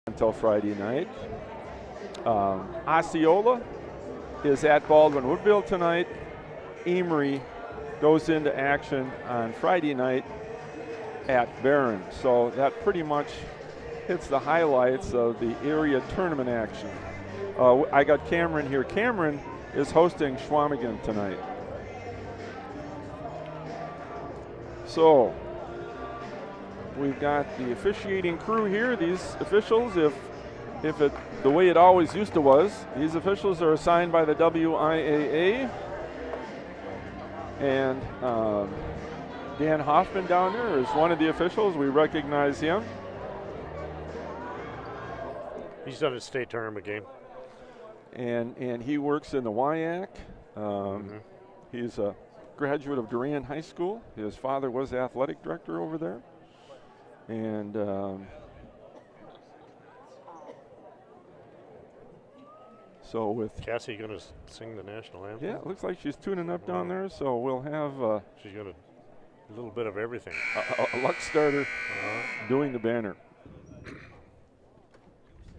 until Friday night. Osceola is at Baldwin-Woodville tonight. Emery goes into action on Friday night at Barron. So that pretty much hits the highlights of the area tournament action. I got Cameron here. Cameron is hosting Schwamigan tonight. So we've got the officiating crew here. These officials, if it the way it always used to was, these officials are assigned by the WIAA. And Dan Hoffman down there is one of the officials. We recognize him. He's done a state tournament game. And he works in the WIAC. He's a graduate of Durand High School. His father was the athletic director over there. And so with Cassie going to sing the national anthem? Yeah, it looks like she's tuning up down there. So we'll have she's got a little bit of everything. A luck starter doing the banner.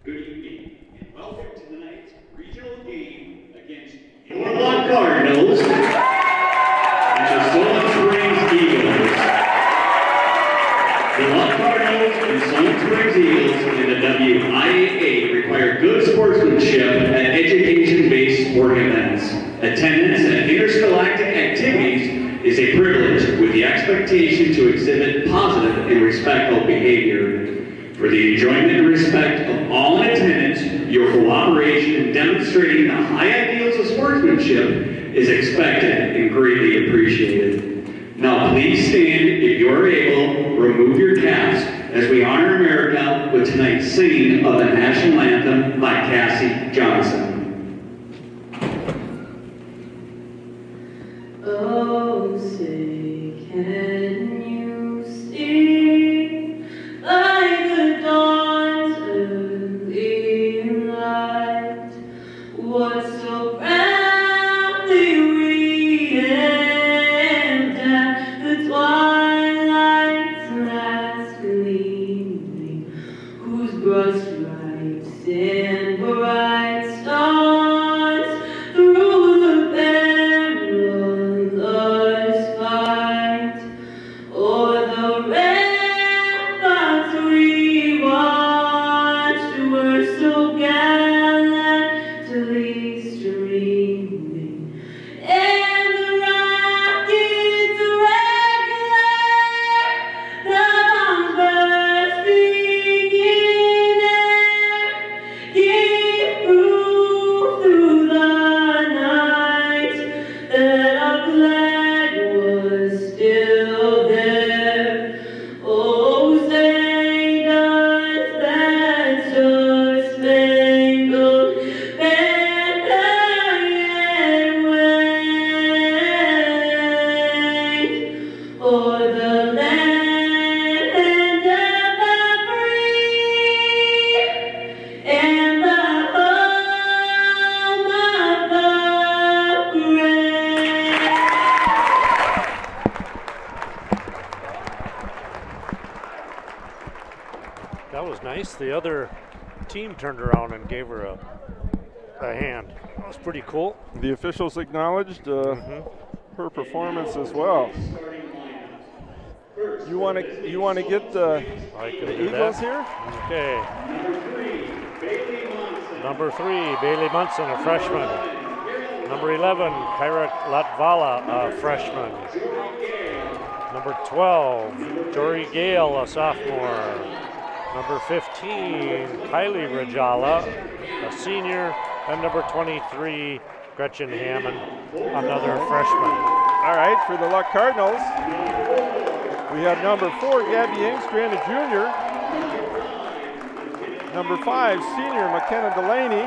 Good evening and welcome to tonight's regional game against your Luck Cardinals and the Solon Springs Eagles. The Luck Cardinals and Solon Springs Eagles in the WIAA require good sportsmanship at education-based sporting events. Attendance at interscholastic activities is a privilege with the expectation to exhibit positive and respectful behavior. For the enjoyment and respect of all in attendance, your cooperation in demonstrating the high ideals of sportsmanship is expected and greatly appreciated. Now please stand if you are able, remove your caps as we honor America with tonight's singing of the national anthem by Cassie Johnson. Oh, say, can you see like the dawn's early light, what so proudly we aimed at the twilight's last gleaming, whose broad stripes and bright stars through the perilous fight, o'er the ramparts we watched were so gallantly streaming, and the rockets regular, the bombs bursting in air, gave proof through the night that our flag was still there. Oh, say does that star-spangled banner yet wave o'er the land of the free and the home of the great. That was nice. The other team turned around and gave her a hand. That was pretty cool. The officials acknowledged her performance as well. You want to get the Eagles here? Okay. Number 3, Bailey Munson, a freshman. Number 11, Kyra Latvala, a freshman. Number 12, Jory Gale, a sophomore. Number 15, Kylie Rajala, a senior. And number 23, Gretchen Hammond, another freshman. All right, for the Luck Cardinals, we have number 4, Gabby Engstrand, a junior. Number 5, senior McKenna Delaney.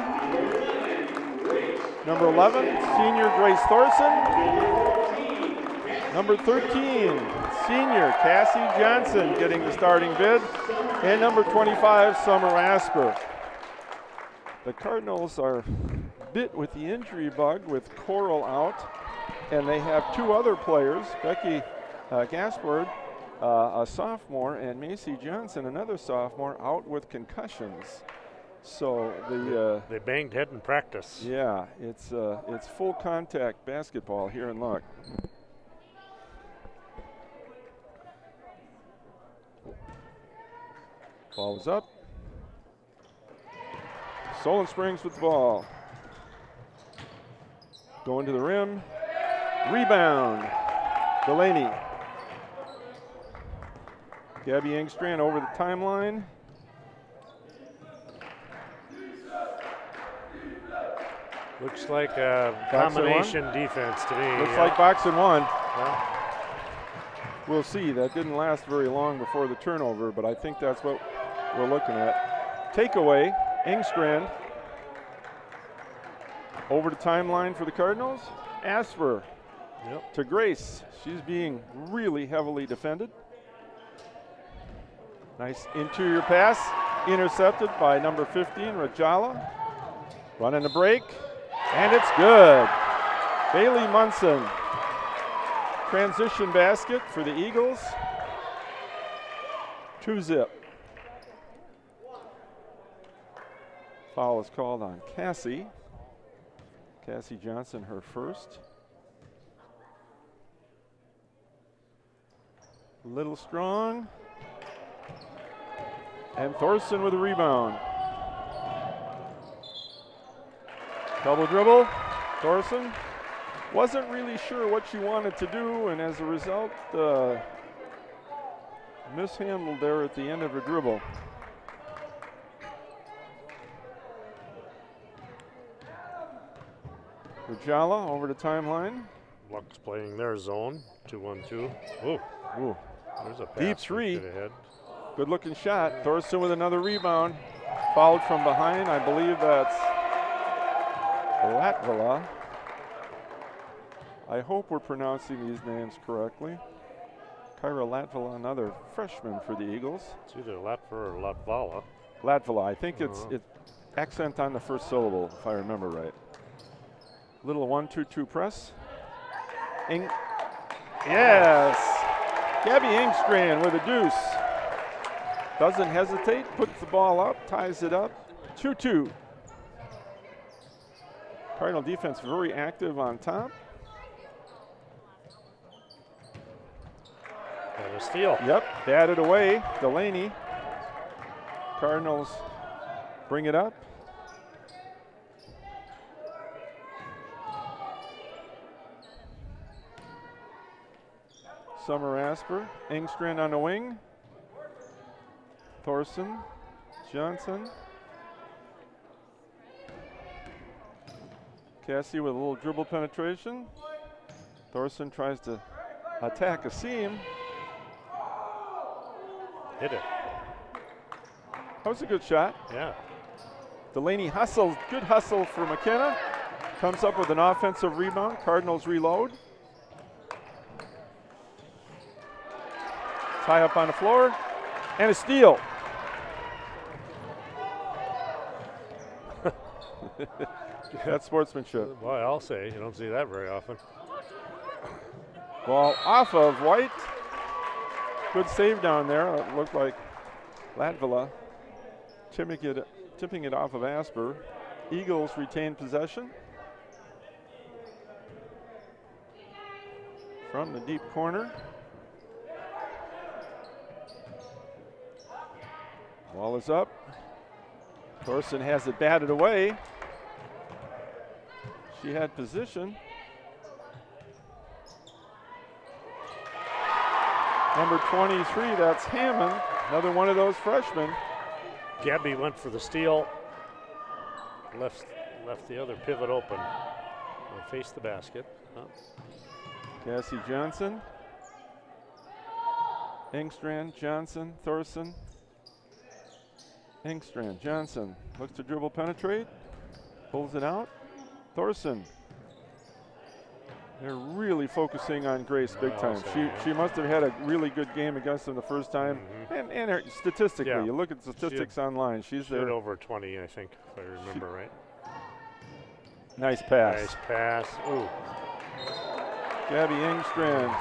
Number 11, senior Grace Thorson. Number 13, senior Cassie Johnson getting the starting bid. And number 25, Summer Asper. The Cardinals are bit with the injury bug with Coral out. And they have 2 other players, Becky Gaspard a sophomore, and Macy Johnson, another sophomore, out with concussions. So they banged head in practice. Yeah, it's full contact basketball here in Luck. Ball is up. Solon Springs with the ball. Going to the rim. Rebound. Delaney. Gabby Engstrand over the timeline. Looks like a combination defense to me. Looks like box and one. Yeah. We'll see. That didn't last very long before the turnover, but I think that's what we're looking at. Takeaway, Engstrand. Over the timeline for the Cardinals. Asper to Grace. She's being really heavily defended. Nice interior pass. Intercepted by number 15, Rajala. Running the break. And it's good. Bailey Munson. Transition basket for the Eagles. 2-zip. Foul is called on Cassie. Cassie Johnson, her first. Little Strong. And Thorson with a rebound. Double dribble. Thorson wasn't really sure what she wanted to do, and as a result, mishandled there at the end of her dribble. Rajala over the timeline. Luck's playing their zone. 2-1-2. Ooh. There's a pass. Deep three. Good looking shot. Thorson with another rebound. Fouled from behind. I believe that's Latvala. I hope we're pronouncing these names correctly. Kyra Latvala, another freshman for the Eagles. It's either Latva or Latvala. Latvala. I think it's accent on the first syllable, if I remember right. Little 1-2-2 press. Yes! Gabby Engstrand with a deuce. Doesn't hesitate, puts the ball up, ties it up. 2-2. Cardinal defense very active on top. And a steal. Yep, batted away. Delaney. Cardinals bring it up. Summer Asper, Engstrand on the wing. Thorson, Johnson. Cassie with a little dribble penetration. Thorson tries to attack a seam. Hit it. That was a good shot. Yeah. Delaney hustles, good hustle for McKenna. Comes up with an offensive rebound. Cardinals reload. Tie up on the floor, and a steal. That's sportsmanship. Boy, I'll say, you don't see that very often. Ball off of White. Good save down there. It looked like Latvala tipping it off of Asper. Eagles retain possession. From the deep corner. Ball is up. Thorson has it batted away. She had position. Number 23, that's Hammond. Another one of those freshmen. Gabby went for the steal. Left the other pivot open. And faced the basket. Cassie Johnson. Engstrand, Johnson, Thorson. Engstrand, Johnson looks to dribble penetrate, pulls it out. Thorson. They're really focusing on Grace big time. She must have had a really good game against them the first time. And her, statistically, you look at the statistics online, she's there. Over 20, I think, if I remember right. Nice pass. Nice pass. Ooh. Gabby Engstrand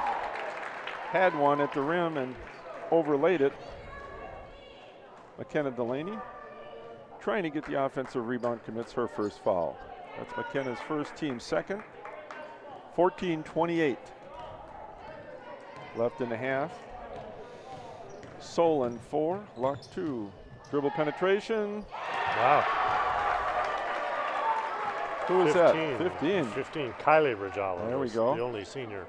had one at the rim and overlaid it. McKenna Delaney trying to get the offensive rebound, commits her first foul. That's McKenna's first, team second. 14-28. Left in the half. Solon 4, Luck 2. Dribble penetration. Wow. Who is that? 15. 15, Kylie Rajala. There we go. The only senior.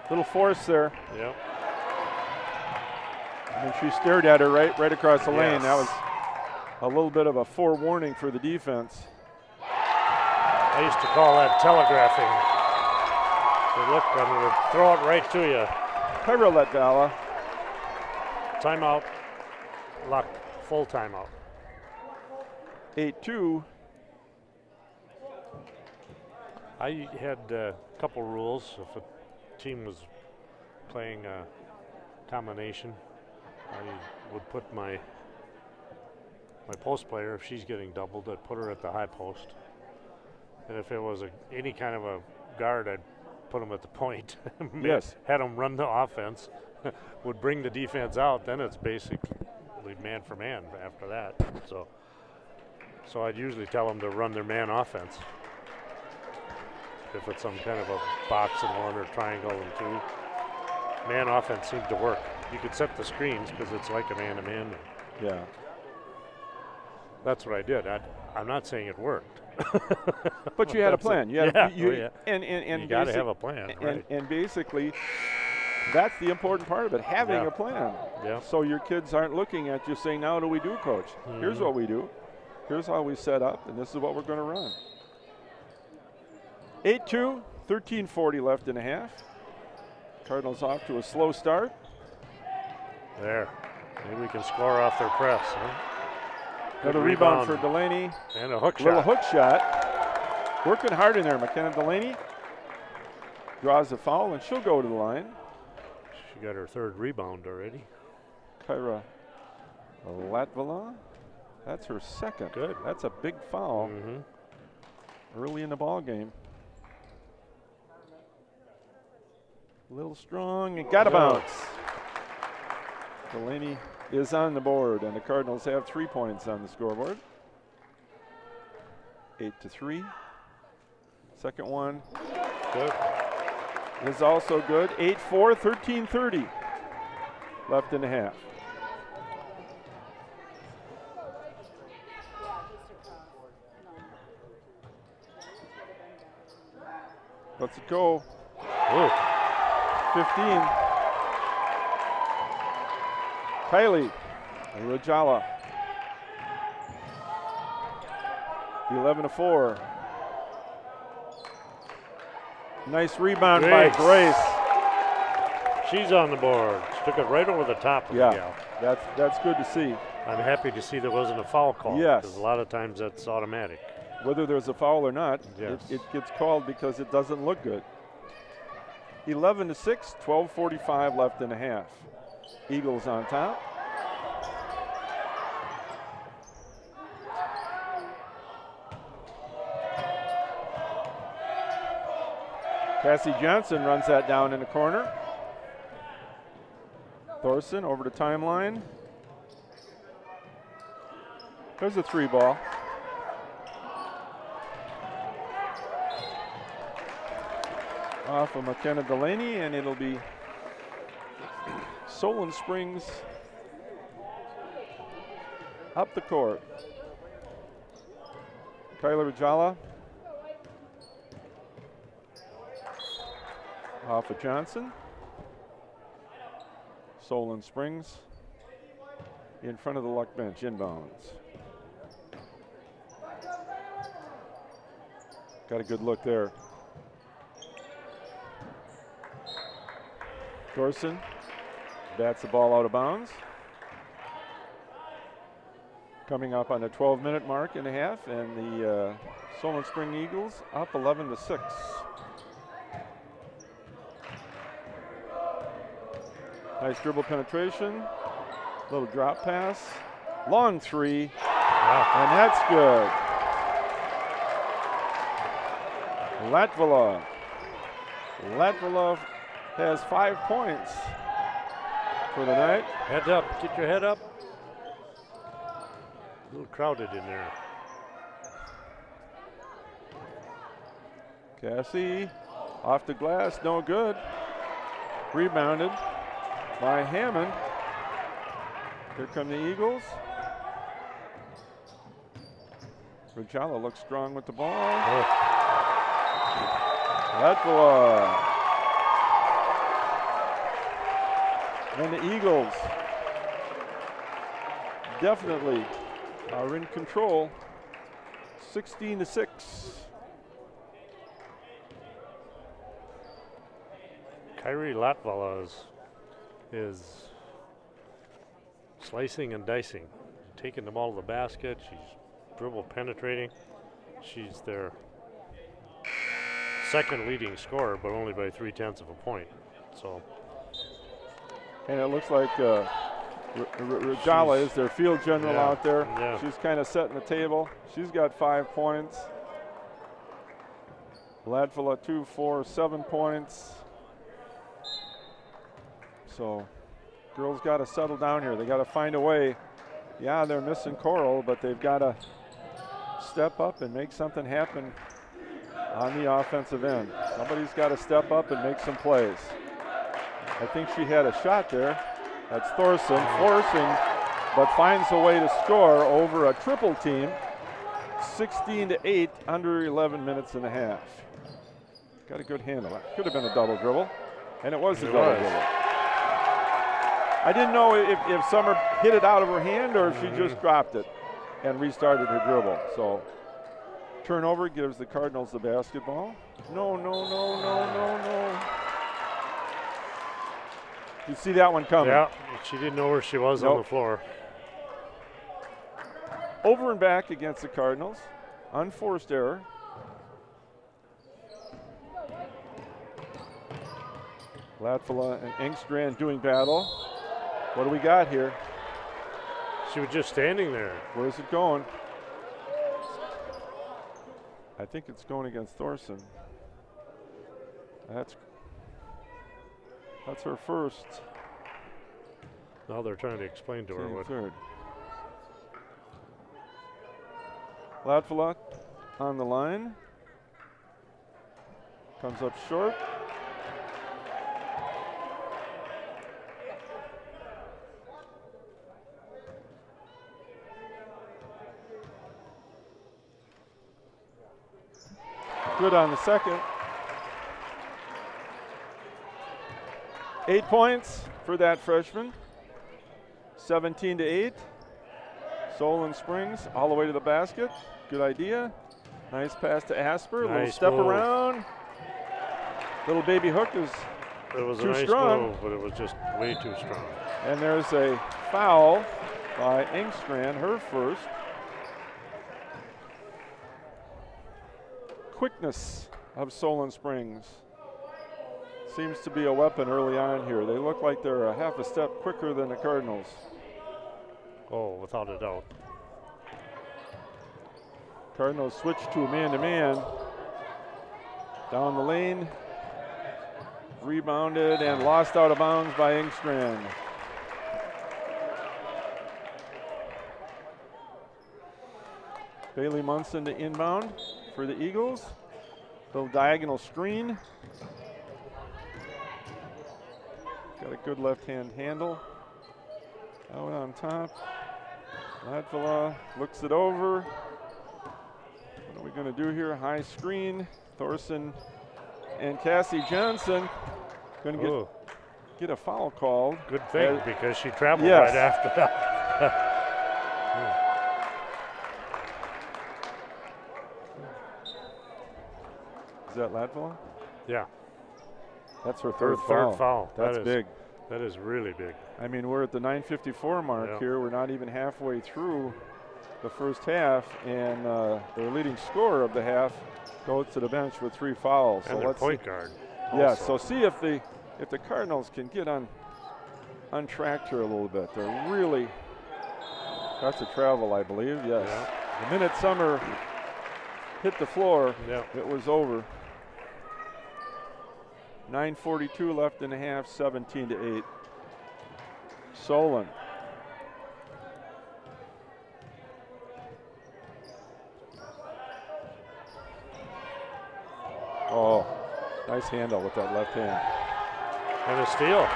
Little force there. Yep. And she stared at her right across the lane. Yes. That was a little bit of a forewarning for the defense. I used to call that telegraphing. So look, I'm going to throw it right to you. Kyra Latvala. Timeout. Luck. Full timeout. 8-2. I had a couple rules. If a team was playing a combination, I would put my post player, if she's getting doubled, I'd put her at the high post. And if it was any kind of a guard, I'd put them at the point. Yes. Had them run the offense, would bring the defense out. Then it's basically man for man after that. So I'd usually tell them to run their man offense. If it's some kind of a box and one or triangle and two. Man offense seemed to work. You could set the screens because it's like a man-to-man. Yeah. That's what I did. I'm not saying it worked. But you had a plan. You had And you got to have a plan. Right. And basically, that's the important part of it, having a plan. Yeah. So your kids aren't looking at you saying, now what do we do, coach? Here's what we do. Here's how we set up, and this is what we're going to run. 8-2, 13:40 left in a half. Cardinals off to a slow start. There. Maybe we can score off their press. Huh? Another rebound for Delaney. And a hook shot. Little hook shot. Working hard in there. McKenna Delaney draws a foul, and she'll go to the line. She got her third rebound already. Kyra Latvala. That's her second. Good. That's a big foul early in the ball game. A little strong and got a bounce. Delaney is on the board, and the Cardinals have 3 points on the scoreboard. 8-3. Second one Good. is also good. 8-4, 13:30 left in the half. Let's go. Ooh. 15. Kylie Rajala. 11-4. Nice rebound by Grace. She's on the board. She took it right over the top of the gal. That's good to see. I'm happy to see there wasn't a foul call. Yes. Because a lot of times that's automatic. Whether there's a foul or not, Yes. it gets called because it doesn't look good. 11-6, 12:45 left in a half. Eagles on top. Cassie Johnson runs that down in the corner. Thorson over the timeline. There's a 3 ball. Off of McKenna Delaney, and it'll be Solon Springs up the court. Kyla Rajala off of Johnson. Solon Springs in front of the Luck bench, inbounds. Got a good look there. Thorson bats the ball out of bounds. Coming up on the 12-minute mark and a half, and the Solon Spring Eagles up 11-6. Nice dribble penetration. Little drop pass. Long three. Wow. And that's good. Latvala. Latvala has 5 points for the night. Head up. Get your head up. A little crowded in there. Cassie off the glass, no good. Rebounded by Hammond. Here come the Eagles. Rajala looks strong with the ball. Oh. Latvala. And the Eagles definitely are in control. 16-6. Kyrie Latvala is slicing and dicing, taking the ball to the basket. She's dribble penetrating. She's their second leading scorer, but only by 0.3 point. So, and it looks like Rajala is their field general out there. Yeah. She's kind of setting the table. She's got 5 points. Latvala 2, 4, 7 points. So girls got to settle down here. They got to find a way. Yeah, they're missing Coral, but they've got to step up and make something happen on the offensive end. Somebody's got to step up and make some plays. I think she had a shot there. That's Thorson forcing, but finds a way to score over a triple team. 16-8, under 11 minutes and a half. Got a good handle. That could have been a double dribble, and it was a double dribble. I didn't know if Summer hit it out of her hand or if she just dropped it and restarted her dribble. So turnover gives the Cardinals the basketball. No. You see that one coming. Yeah, she didn't know where she was on the floor. Over and back against the Cardinals. Unforced error. Latvala and Engstrand doing battle. What do we got here? She was just standing there. Where's it going? I think it's going against Thorson. That's her first. Now they're trying to explain to her what. Third. Latvala on the line. Comes up short. Good on the second. 8 points for that freshman. 17-8. Solon Springs all the way to the basket. Good idea. Nice pass to Asper. Nice little step move. around. Little baby hook is It was too a nice strong. move, but it was just way too strong. And there's a foul by Engstrand, her first. Quickness of Solon Springs seems to be a weapon early on here. They look like they're a half a step quicker than the Cardinals. Oh, without a doubt. Cardinals switch to a man-to-man. Down the lane. Rebounded and lost out of bounds by Engstrand. Bailey Munson to inbound for the Eagles. Little diagonal screen. Got a good left-hand handle. Out on top. Latvala looks it over. What are we going to do here? High screen. Thorson and Cassie Johnson going to get a foul called. Good thing, because she traveled Yes. right after that. Is that Latvala? Yeah. That's her Third third foul. That's That is big. That is really big. I mean, we're at the 9:54 mark Yeah. here. We're not even halfway through the first half, and their leading scorer of the half goes to the bench with 3 fouls. And so their let's point guard. Yeah, also. so see if the Cardinals can get on untracked here a little bit. They're really, that's a travel, I believe, yes. Yeah. The minute Summer hit the floor, Yeah. it was over. 9:42 left in the half, 17-8. Solon. Oh, nice handle with that left hand. And a steal.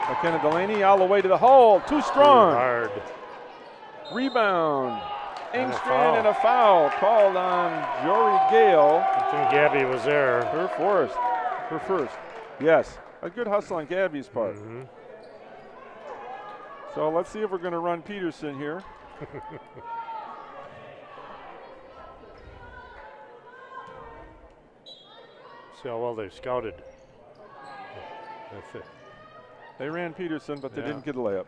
McKenna Delaney all the way to the hole. Too strong. Too hard. Rebound. And a Engstrand foul. and a foul called on Jory Gale. I think Gabby was there. Her first. Yes, a good hustle on Gabby's part. Mm-hmm. So let's see if we're going to run Peterson here. See how well they've scouted. That's it. They ran Peterson, but they Yeah. didn't get a layup.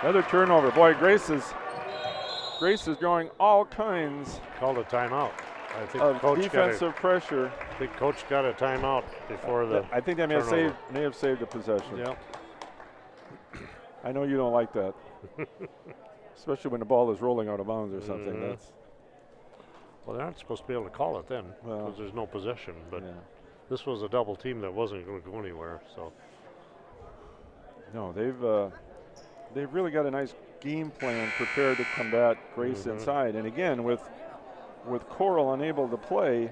Another turnover. Boy, Grace is drawing all kinds Called a timeout. I think of coach defensive pressure. I think coach got a timeout before the. I think that turnover. may have saved a possession. Yep. I know you don't like that, especially when the ball is rolling out of bounds or something. Mhm. That's Well, they're not supposed to be able to call it then Well, because there's no possession. But yeah. this was a double team that wasn't going to go anywhere. So No, they've really got a nice game plan prepared to combat Grace Mhm. inside. And again, with Coral unable to play,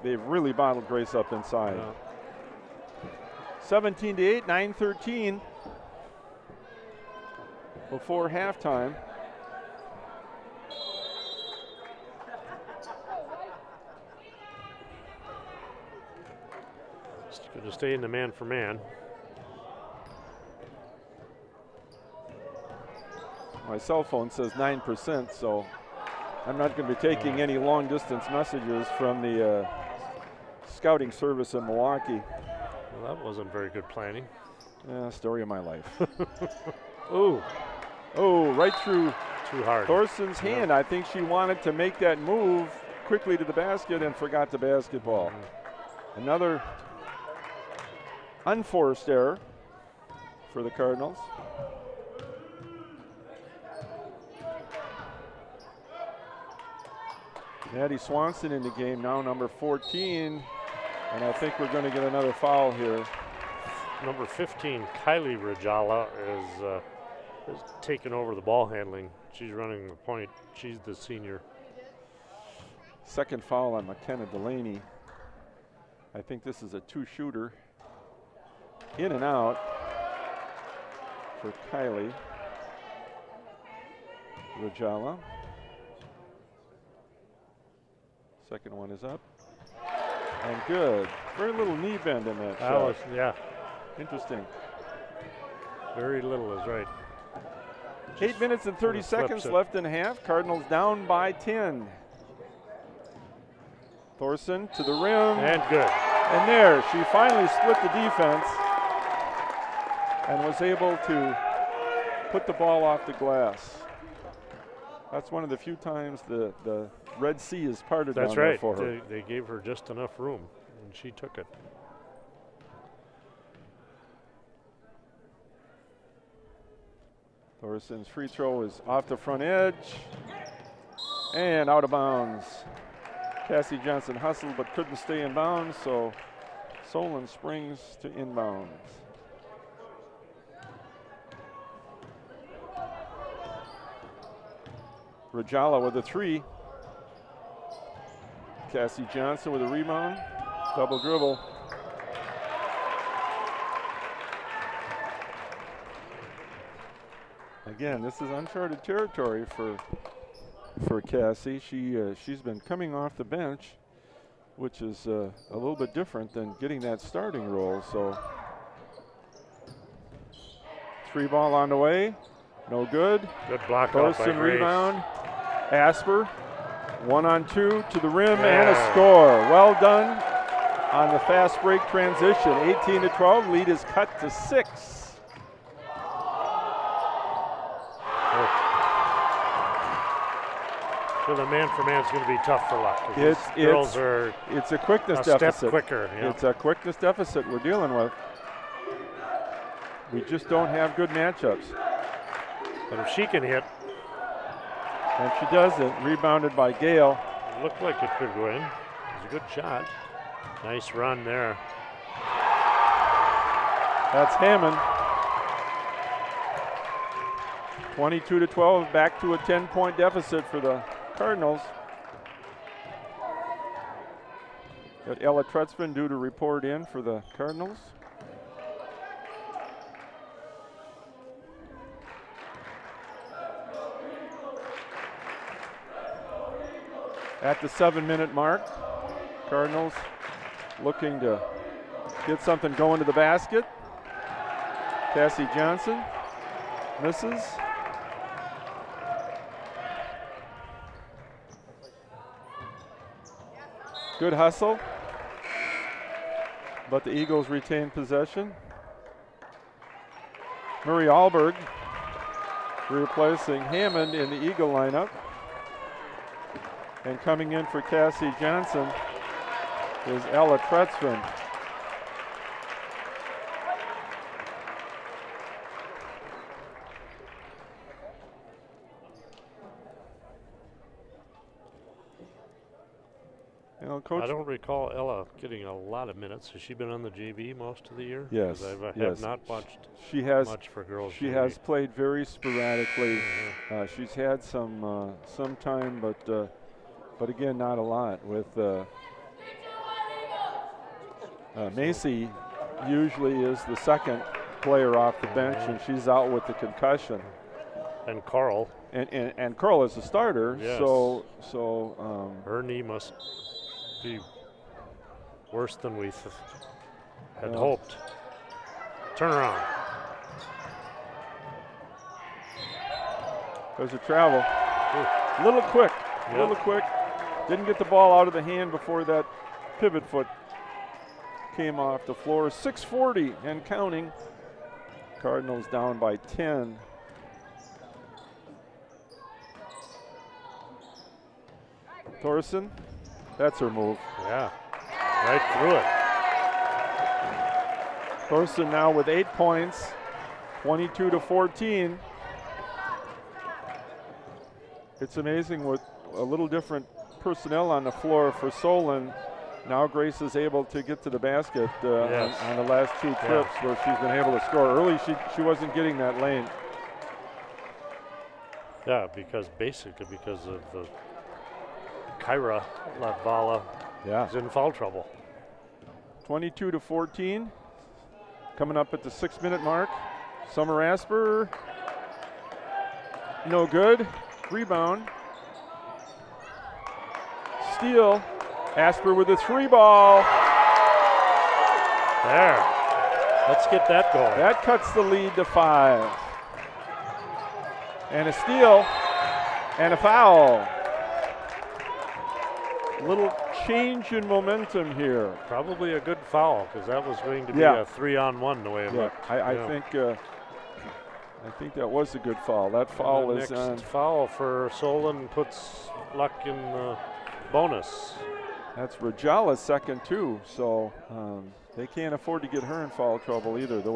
they've really bottled Grace up inside. yeah. 17-8, 9:13 before halftime. It's good to stay in the man for man. My cell phone says 9%, so I'm not going to be taking any long distance messages from the scouting service in Milwaukee. Well, that wasn't very good planning. Story of my life. Ooh, Oh, right through too hard. Thorson's hand. I think she wanted to make that move quickly to the basket and forgot the basketball. Another unforced error for the Cardinals. Maddie Swanson in the game now, number 14. And I think we're going to get another foul here. Number 15, Kylie Rajala, is taking over the ball handling. She's running the point. She's the senior. Second foul on McKenna Delaney. I think this is a two-shooter. In and out for Kylie Rajala. Second one is up. And good. Very little knee bend in that That shot. was, yeah, Interesting. very little is right. 8 minutes and 30 Kinda flips seconds it. left in half. Cardinals down by 10. Thorson to the rim. And good. And there, she finally split the defense and was able to put the ball off the glass. That's one of the few times the Red Sea is parted That's down there right. for her. They gave her just enough room, and she took it. Thorson's free throw is off the front edge and out of bounds. Cassie Johnson hustled but couldn't stay in bounds, so Solon springs to inbounds. Rajala with a three. Cassie Johnson with a rebound. Double dribble. Again, this is uncharted territory for Cassie. She's been coming off the bench, which is a little bit different than getting that starting role. So, three ball on the way, no good. Good block out by Thorson Grace. rebound. Asper, 1-on-2 to the rim and a Yeah. score. Well done on the fast break transition. 18-12, lead is cut to 6. So the man-for-man is going to be tough for Luck. These girls are it's a quickness a deficit. step quicker. Yeah. It's a quickness deficit we're dealing with. We just don't have good matchups. But if she can hit. And she doesn't. Rebounded by Gale. It looked like it could go in. It was a good shot. Nice run there. That's Hammond. 22-12, back to a 10-point deficit for the Cardinals. Got Ella Tretzman due to report in for the Cardinals. At the 7-minute mark, Cardinals looking to get something going to the basket. Cassie Johnson misses. Good hustle, but the Eagles retain possession. Murray Alberg replacing Hammond in the Eagle lineup. And coming in for Cassie Johnson is Ella Tretzman. You know, Coach, I don't recall Ella getting a lot of minutes. Has she been on the JV most of the year? Yes. I yes. have not watched much for girls. She JV. has played very sporadically. She's had some time, but again, not a lot. With Macy, usually is the second player off the bench, and she's out with the concussion. And Carl. And Carl is a starter, yes. so her knee must be worse than we had hoped. Turn around. There's a travel. A little quick, a little quick. Didn't get the ball out of the hand before that pivot foot came off the floor. 6:40 and counting. Cardinals down by 10. Thorson, that's her move. Yeah, right through it. Thorson now with 8 points, 22-14. It's amazing with a little different personnel on the floor for Solon. Now Grace is able to get to the basket on the last 2 trips where she's been able to score. Early she wasn't getting that lane. Yeah, because of the Kyra Latvala is in foul trouble. 22-14. Coming up at the 6-minute mark. Summer Asper, no good. Rebound. Steal. Asper with a 3-ball. There. Let's get that going. That cuts the lead to 5. And a steal and a foul. Little change in momentum here. Probably a good foul because that was going to be a 3-on-1 the way it looked. I think that was a good foul. That foul is on. Next foul for Solon puts Luck in the bonus. That's Rajala's second too, so they can't afford to get her in foul trouble either. The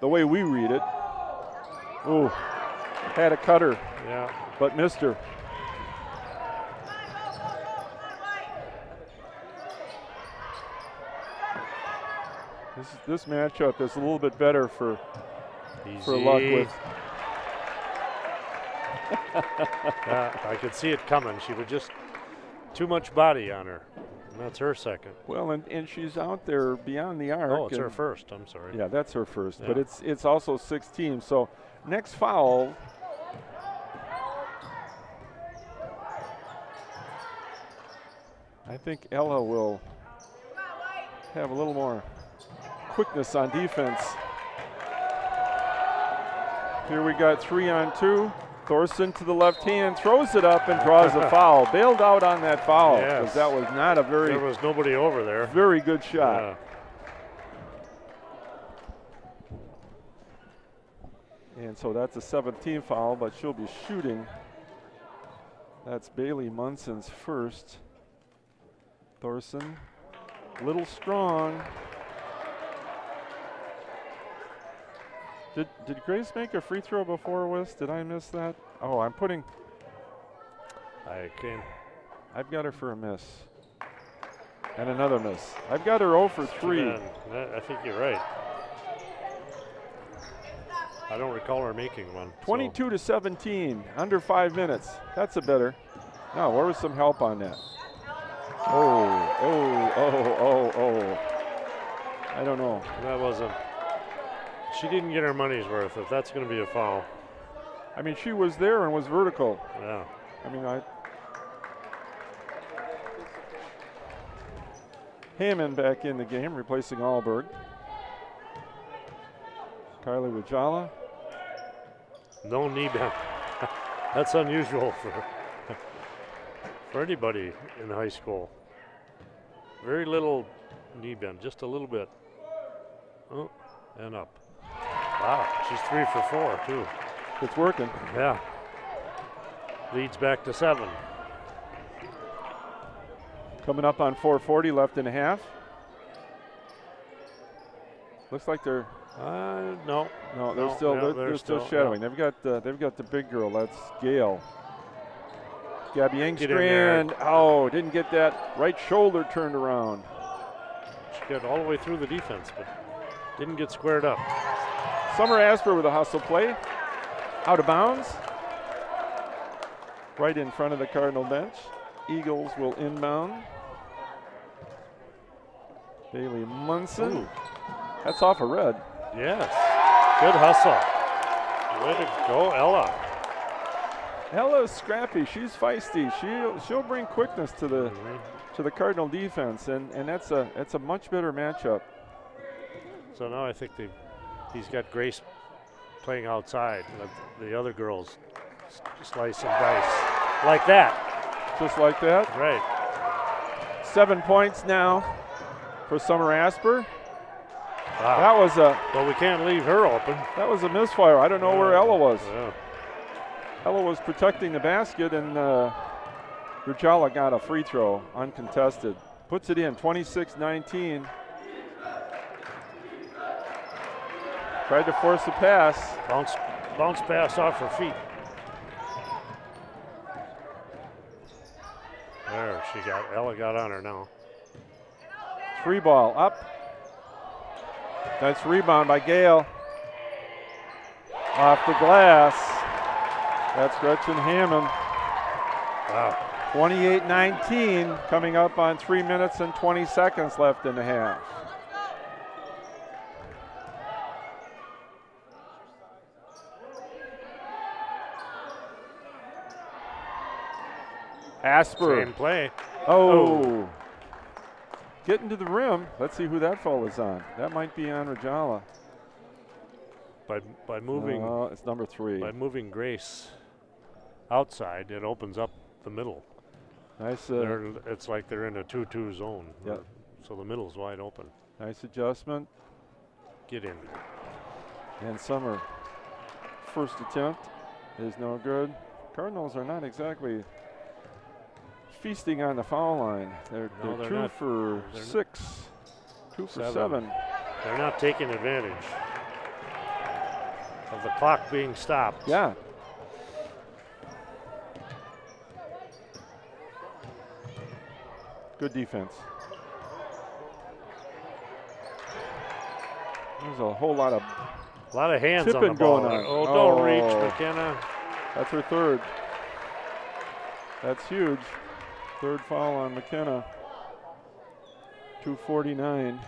way we read it. Ooh, had a cutter, but missed her. This matchup is a little bit better for Luck with. I could see it coming. She was just too much body on her. And that's her second. Well, and she's out there beyond the arc. Oh, it's her first. I'm sorry. Yeah, that's her first. Yeah. But it's also 16. So next foul. I think Ella will have a little more quickness on defense. Here we got 3-on-2. Thorson to the left hand, throws it up and draws a foul. Bailed out on that foul because that was not a very. There was nobody over there. Very good shot. And so that's a 17th foul, but she'll be shooting. That's Bailey Munson's first. Thorson, little strong. Did Grace make a free throw before West? Did I miss that? Oh, I'm putting. I've got her for a miss. And another miss. I've got her 0 for 3. I think you're right. I don't recall her making one. 22 to 17, under 5 minutes. That's a better. No, where was some help on that? Oh. I don't know. That wasn't. She didn't get her money's worth, if that's going to be a foul. I mean, she was there and was vertical. Yeah. I mean, Hammond back in the game, replacing Allberg. Kylie Wajala. No knee bend. That's unusual for anybody in high school. Very little knee bend, just a little bit. Oh, and up. Wow, she's 3 for 4 too. It's working. Yeah. Leads back to 7. Coming up on 4:40 left in a half. Looks like they're. No, they're still shadowing. Yeah. They've got the big girl. That's Gail. Gabby Engstrand. Oh, didn't get that right shoulder turned around. She got all the way through the defense, but didn't get squared up. Summer Asper with a hustle play. Out of bounds. Right in front of the Cardinal bench. Eagles will inbound. Bailey Munson. Ooh. That's off a red. Yes. Good hustle. Way to go, Ella. Ella's scrappy. She's feisty. She'll bring quickness to the Cardinal defense, and that's a much better matchup. So now I think he's got Grace playing outside. The other girls slice and dice like that. Just like that. Right. 7 points now for Summer Asper. Wow. That was a. Well, we can't leave her open. That was a misfire. I don't know where Ella was. Yeah. Ella was protecting the basket, and Rujala got a free throw, uncontested. Puts it in, 26-19. Tried to force a pass. Bounce pass off her feet. There, Ella got on her now. 3 ball up. Nice rebound by Gale. Off the glass. That's Gretchen Hammond. Wow. 28-19, coming up on 3 minutes and 20 seconds left in the half. Asper. Same play. Oh. Getting to the rim. Let's see who that foul is on. That might be on Rajala. By moving. It's number 3. By moving Grace outside, it opens up the middle. Nice. It's like they're in a 2-2 zone. Yep. So the middle's wide open. Nice adjustment. Get in. And Summer, first attempt is no good. Cardinals are not exactly feasting on the foul line. They're 2 for 6, 2 for 7. They're not taking advantage of the clock being stopped. Yeah. Good defense. There's a whole lot of hands on the ball. Going on. Oh, don't reach, McKenna. That's her 3rd. That's huge. 3rd foul on McKenna. 2:49.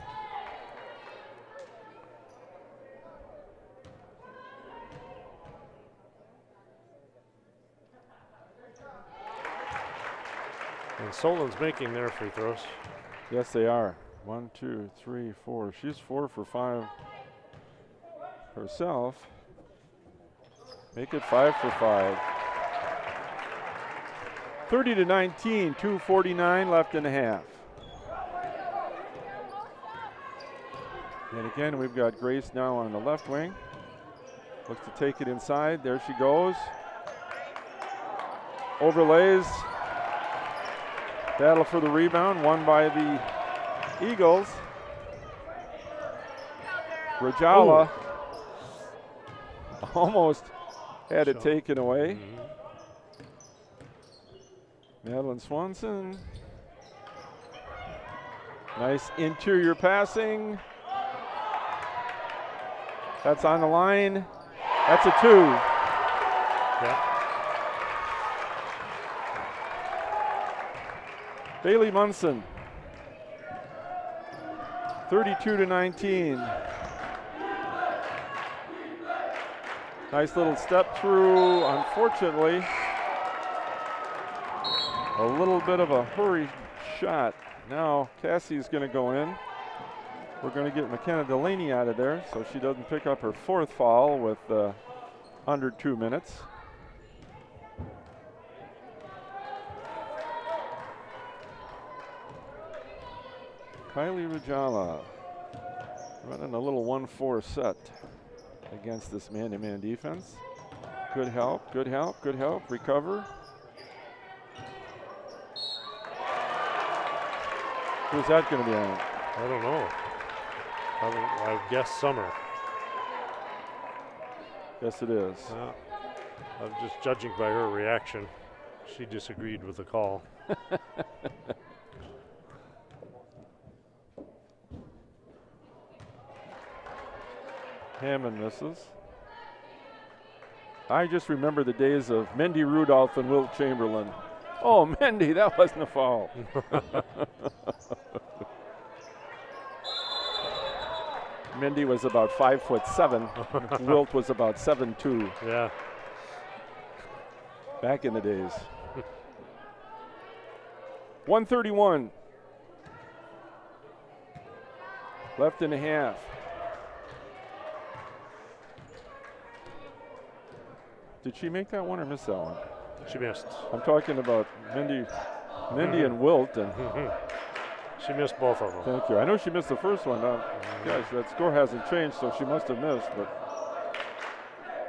And Solon's making their free throws. Yes, they are. 1, 2, 3, 4. She's 4 for 5 herself. Make it 5 for 5. 30-19, 2:49 left in the half. And again, we've got Grace now on the left wing. Looks to take it inside. There she goes. overlays. Battle for the rebound, won by the Eagles. Rajala almost had it taken away. Madeline Swanson. Nice interior passing. That's on the line. That's a 2. Yeah. Bailey Munson. 32-19. Nice little step through. Unfortunately, a little bit of a hurry shot. Now Cassie's going to go in. We're going to get McKenna Delaney out of there so she doesn't pick up her 4th foul with under 2 minutes. Kylie Rajala running a little 1-4 set against this man-to-man defense. Good help, good help, good help. Recover. Who's that going to be on? I don't know. I would guess Summer. Yes, it is. I'm just judging by her reaction. She disagreed with the call. Hammond misses. I just remember the days of Mendy Rudolph and Wilt Chamberlain. Oh, Mendy, that wasn't a foul. Mendy was about 5'7". Wilt was about 7'2". Yeah. Back in the days. 131. Left and a half. Did she make that one or miss that one? She missed. I'm talking about Mindy and Wilt. And she missed both of them. Thank you. I know she missed the first one. Guys, that score hasn't changed, so she must have missed. But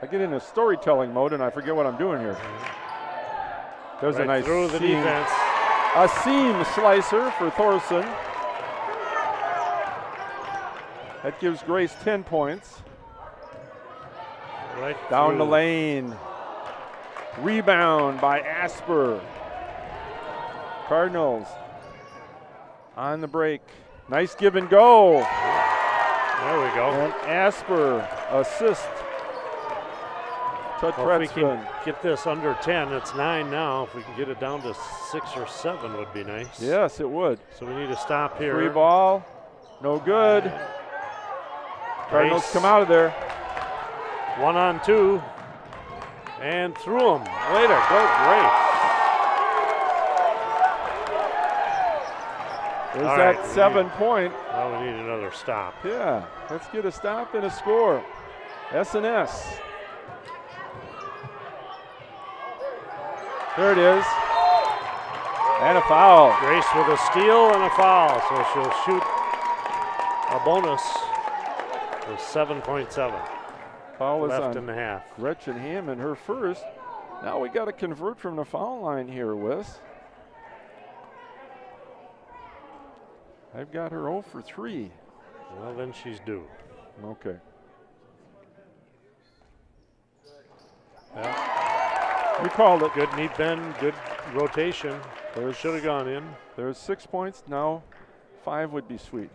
I get into storytelling mode and I forget what I'm doing here. There's a nice through the defense. A seam slicer for Thorson. That gives Grace 10 points. Right down through. the lane. Rebound by Asper. Cardinals on the break. Nice give and go. There we go. And Asper assist to Well, if we can Tretzman. get this under 10, it's 9 now. If we can get it down to 6 or 7 would be nice. Yes, it would. So we need to stop here. Free ball. No good. Cardinals Grace. come out of there. 1-on-2. And through them. Way to go, Grace. There's All that right, 7 point. Well, we need another stop. Yeah, let's get a stop and a score. S&S. There it is. And a foul. Grace with a steal and a foul, so she'll shoot a bonus for 7.7. Foul is left on in the half. Gretchen Hammond, her first. Now we got to convert from the foul line here, Wes. I've got her 0 for 3. Well, then she's due. Okay. Yeah. You called it. Good neat bend, good rotation. Should have gone in. There's 6 points. Now 5 would be sweet.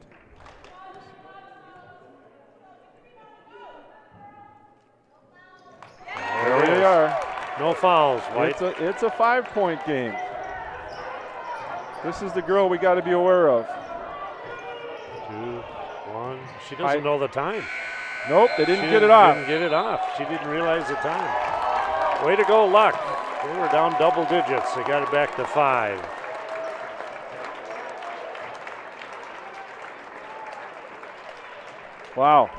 There we are. No fouls, White. It's a 5-point game. This is the girl we got to be aware of. 2, 1. She doesn't know the time. Nope, they didn't get it off. off. She didn't get it off. She didn't realize the time. Way to go, Luck. They were down double digits. They got it back to 5. Wow.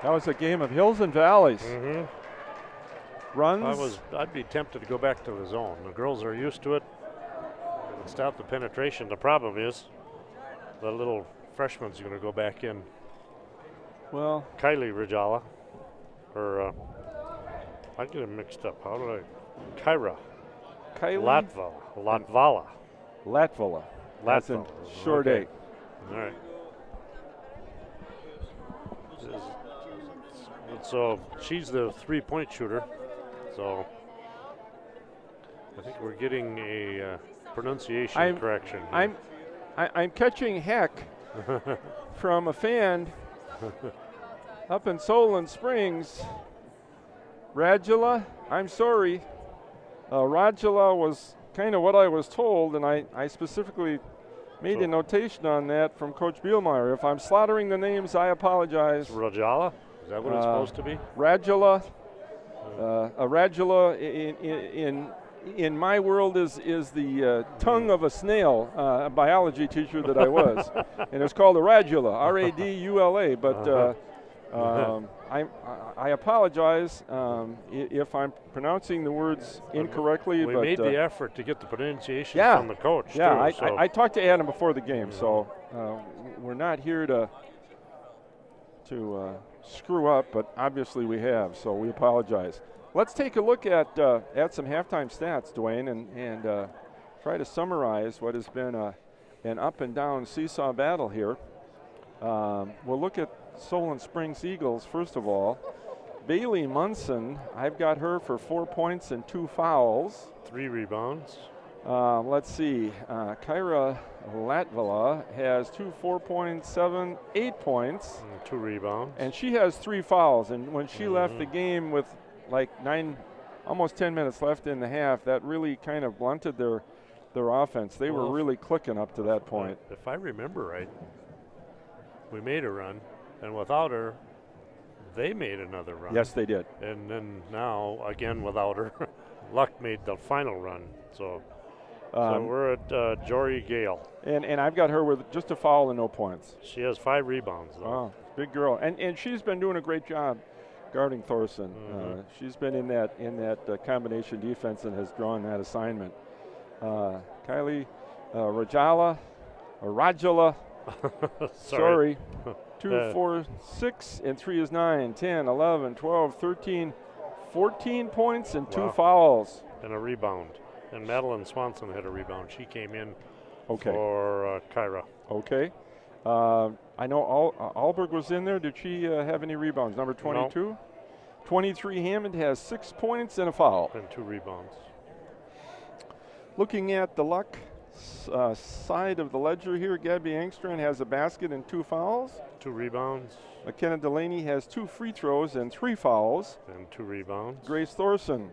That was a game of hills and valleys. Mm-hmm. Runs. I'd be tempted to go back to the zone. The girls are used to it. Stop the penetration. The problem is the little freshman's going to go back in. Well, Kylie Rajala. Or I get them mixed up. How do I? Kyra. Kylie Latvala. Latvala. That's in Latvala. short Okay. A. All right. So she's the 3-point shooter. So I think we're getting a pronunciation correction. I'm catching heck from a fan up in Solon Springs. Radula, I'm sorry. Radula was kind of what I was told, and I specifically made a notation on that from Coach Bielmeyer. If I'm slaughtering the names, I apologize. Rajala? Is that what it's supposed to be? Radula. A radula in my world is the tongue of a snail, a biology teacher that I was. And it's called a radula, R-A-D-U-L-A. But I apologize if I'm pronouncing the words incorrectly. We but made the effort to get the pronunciation yeah, from the coach. Yeah, too, I talked to Adam before the game, so we're not here to screw up, but obviously we have, so we apologize. Let's take a look at some halftime stats, Dwayne, and try to summarize what has been an up and down seesaw battle here. We'll look at Solon Springs Eagles first of all. Bailey Munson, I've got her for 4 points and 2 fouls. 3 rebounds. Let's see. Kyra Latvala has 2 4.7, 8 points. And 2 rebounds. And she has 3 fouls. And when she left the game with like almost 10 minutes left in the half, that really kind of blunted their offense. They were really clicking up to that point. If I remember right, we made a run, and without her, they made another run. Yes, they did. And then now, again, without her, Luck made the final run. So we're at Jory Gale. And I've got her with just a foul and no points. She has 5 rebounds, though. Oh, big girl. And she's been doing a great job guarding Thorson. She's been in that combination defense and has drawn that assignment. Kylie Rajala, sorry. 2, 4, 6, and 3 is 9, 10, 11, 12, 13, 14 points and 2 fouls. And a rebound. And Madeline Swanson had a rebound. She came in for Kyra. Okay. I know Alberg was in there. Did she have any rebounds? Number 22? No. 23 Hammond has 6 points and a foul. And 2 rebounds. Looking at the Luck side of the ledger here, Gabby Engstrand has a basket and 2 fouls. 2 rebounds. McKenna Delaney has 2 free throws and 3 fouls. And 2 rebounds. Grace Thorson,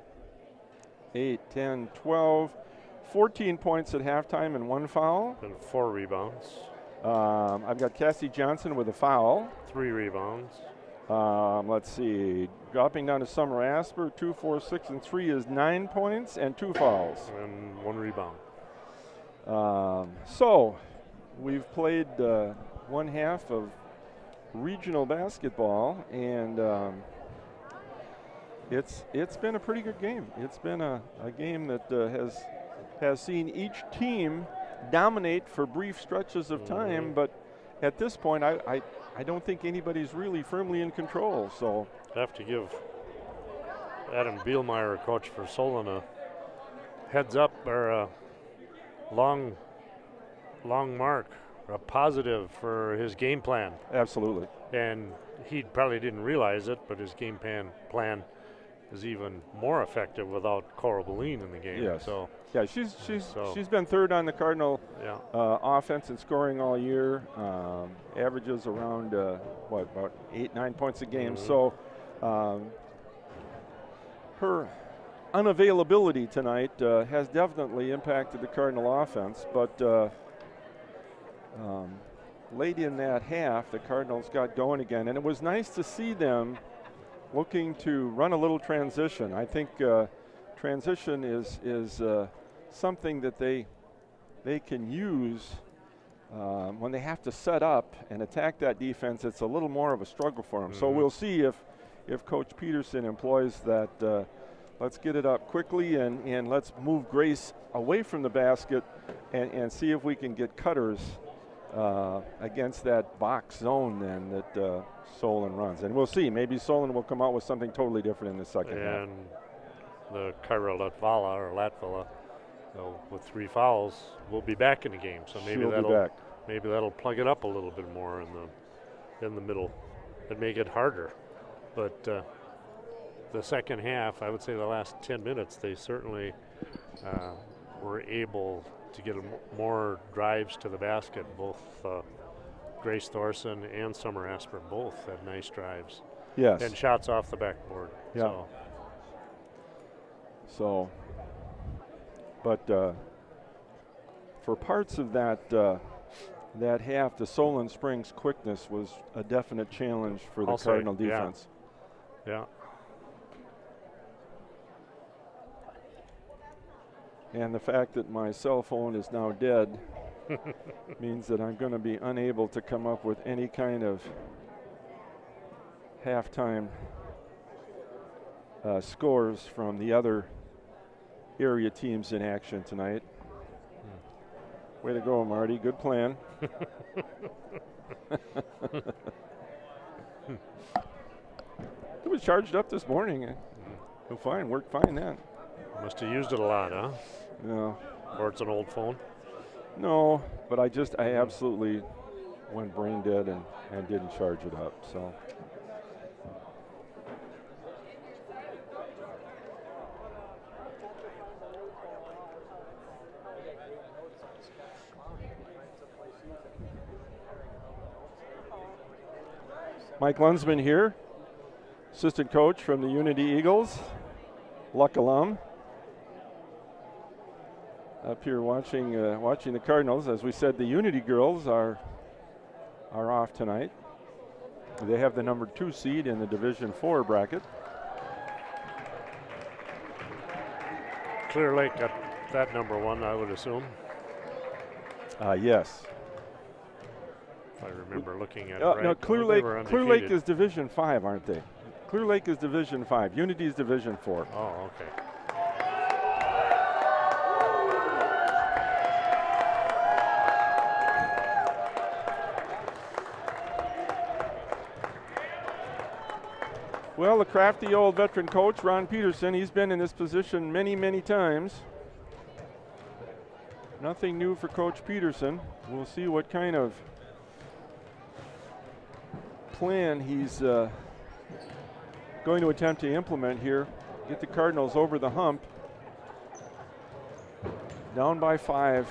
8, 10, 12, 14 points at halftime and 1 foul. And 4 rebounds. I've got Cassie Johnson with a foul. 3 rebounds. Let's see. Dropping down to Summer Asper, 2, 4, 6, and 3 is 9 points and 2 fouls. And 1 rebound. So we've played one half of regional basketball, and it's been a pretty good game. It's been a game that has seen each team dominate for brief stretches of time, but at this point I don't think anybody's really firmly in control. So I have to give Adam Bielmeyer, coach for Solon, a heads up or a long mark, a positive for his game plan. Absolutely. And he probably didn't realize it, but his game plan is even more effective without Cora Boleen in the game. Yes. So yeah, she's been third on the Cardinal offense and scoring all year. Averages around about 8-9 points a game. So her unavailability tonight has definitely impacted the Cardinal offense, but late in that half, the Cardinals got going again, and it was nice to see them looking to run a little transition. I think transition is something that they can use when they have to set up and attack that defense. It's a little more of a struggle for them. So we'll see if Coach Peterson employs that. Let's get it up quickly and let's move Grace away from the basket and see if we can get cutters against that box zone then that Solon runs. And we'll see. Maybe Solon will come out with something totally different in the second half. And the Kyra Latvala So with 3 fouls, we'll be back in the game. So maybe that'll plug it up a little bit more in the middle and make it harder. But the second half, I would say the last 10 minutes, they certainly were able to get more drives to the basket. Both Grace Thorson and Summer Asper both had nice drives. Yes. And shots off the backboard. Yeah. So but for parts of that that half, the Solon Springs quickness was a definite challenge for the Cardinal defense. Yeah. And the fact that my cell phone is now dead means that I'm going to be unable to come up with any kind of halftime scores from the other area teams in action tonight. Way to go, Marty. Good plan. It was charged up this morning. Oh, fine. Worked fine then. Must have used it a lot, huh? No. Or it's an old phone? No, but I absolutely went brain dead and didn't charge it up. So. Mike Lunsman here, assistant coach from the Unity Eagles, Luck alum. Up here watching the Cardinals. As we said, the Unity girls are off tonight. They have the number 2 seed in the Division 4 bracket. Clear Lake got that number 1, I would assume. Yes. If I remember looking at it right. right. No, Clear Lake is Division 5, aren't they? Clear Lake is Division 5. Unity is Division 4. Oh, okay. Well, the crafty old veteran coach, Ron Peterson, he's been in this position many, many times. Nothing new for Coach Peterson. We'll see what kind of plan he's going to attempt to implement here. Get the Cardinals over the hump. Down by 5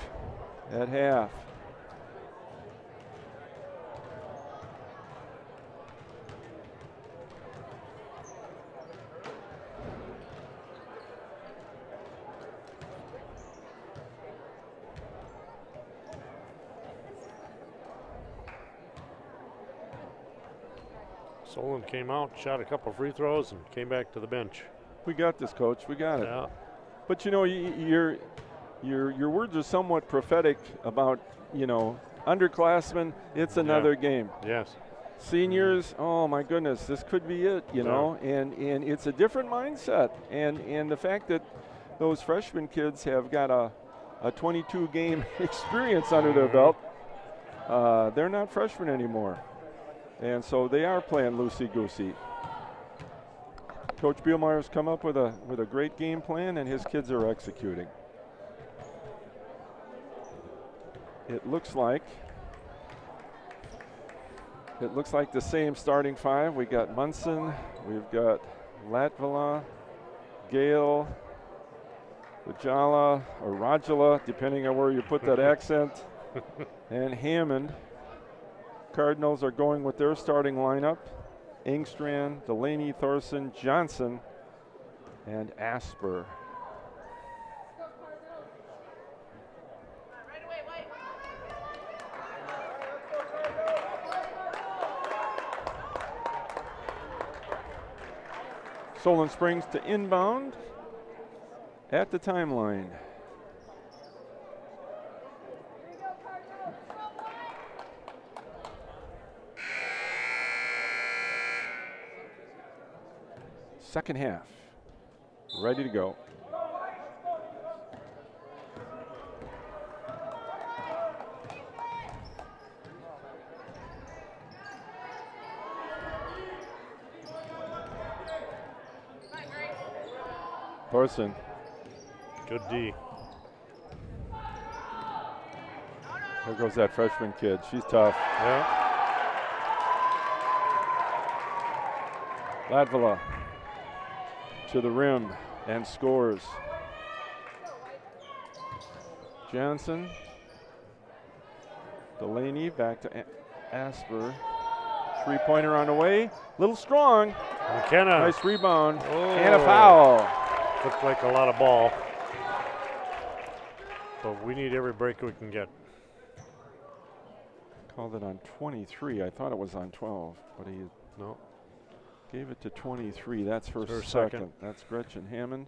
at half. Solon came out, shot a couple free throws, and came back to the bench. We got this, Coach. We got it. Yeah. But you know, your words are somewhat prophetic about, you know, underclassmen. It's another game. Yes. Seniors, oh my goodness, this could be it, you know, and it's a different mindset. And the fact that those freshman kids have got a 22-game experience under their belt, they're not freshmen anymore. And so they are playing loosey-goosey. Coach Bielmeier's come up with a great game plan, and his kids are executing. It looks like the same starting 5. We got Munson, we've got Latvala, Gale, Rajala or Rajala, depending on where you put that accent, and Hammond. Cardinals are going with their starting lineup: Engstrand, Delaney, Thorson, Johnson, and Asper. Solon Springs to inbound at the timeline. Second half, ready to go. Thorson. Good D. There goes that freshman kid. She's tough. Yeah. Latvala to the rim and scores. Johnson. Delaney back to Asper. Three-pointer on the way. Little strong. McKenna. Nice rebound. Oh. And a foul. Looked like a lot of ball. But we need every break we can get. Called it on 23. I thought it was on 12, but he No. gave it to 23. That's her Her second. second. That's Gretchen Hammond.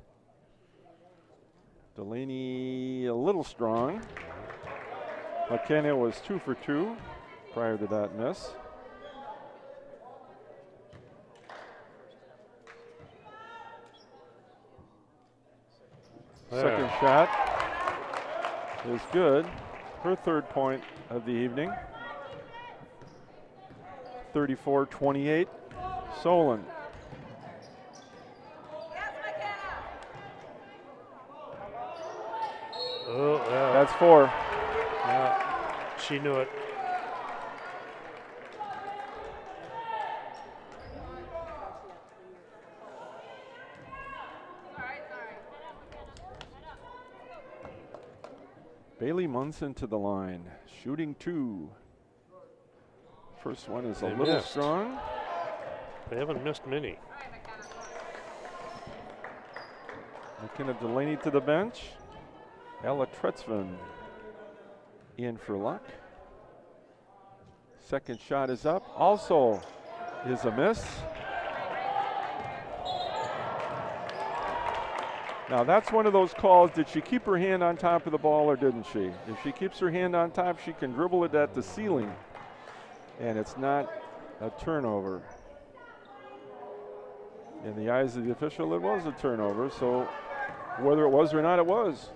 Delaney a little strong. McKenna was 2 for 2 prior to that miss. There. Second shot is good. Her third point of the evening. 34-28. Solon. Oh, yeah. That's 4. Yeah. She knew it. Bailey Munson to the line, shooting 2. First one is a They little missed. strong. They haven't missed many. McKenna Delaney to the bench. Ella Tretzman in for luck. Second shot is up, also is a miss. Now that's one of those calls, did she keep her hand on top of the ball or didn't she? If she keeps her hand on top, she can dribble it at the ceiling. And it's not a turnover. In the eyes of the official, it was a turnover, so whether it was or not, it was.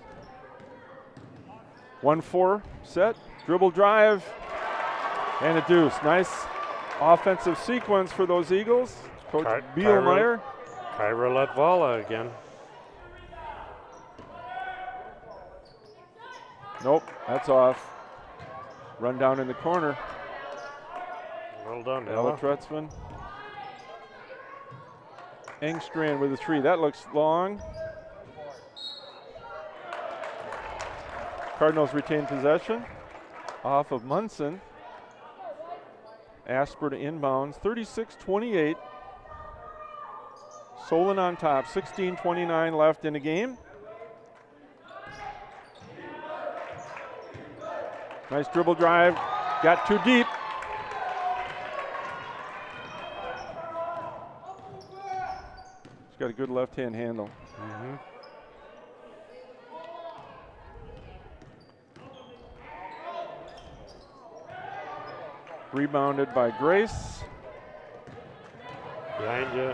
1-4 set, dribble drive, and a deuce. Nice offensive sequence for those Eagles. Coach Bielmeyer. Kyra Latvala again. Nope, that's off. Run down in the corner. Well done, Ella Ella. Tretzman. Engstrand with a 3. That looks long. Cardinals retain possession off of Munson. Asper to inbounds, 36-28. Solon on top, 16:29 left in the game. Nice dribble drive, got too deep. She's got a good left-hand handle. Mm-hmm. Rebounded by Grace. Behind you.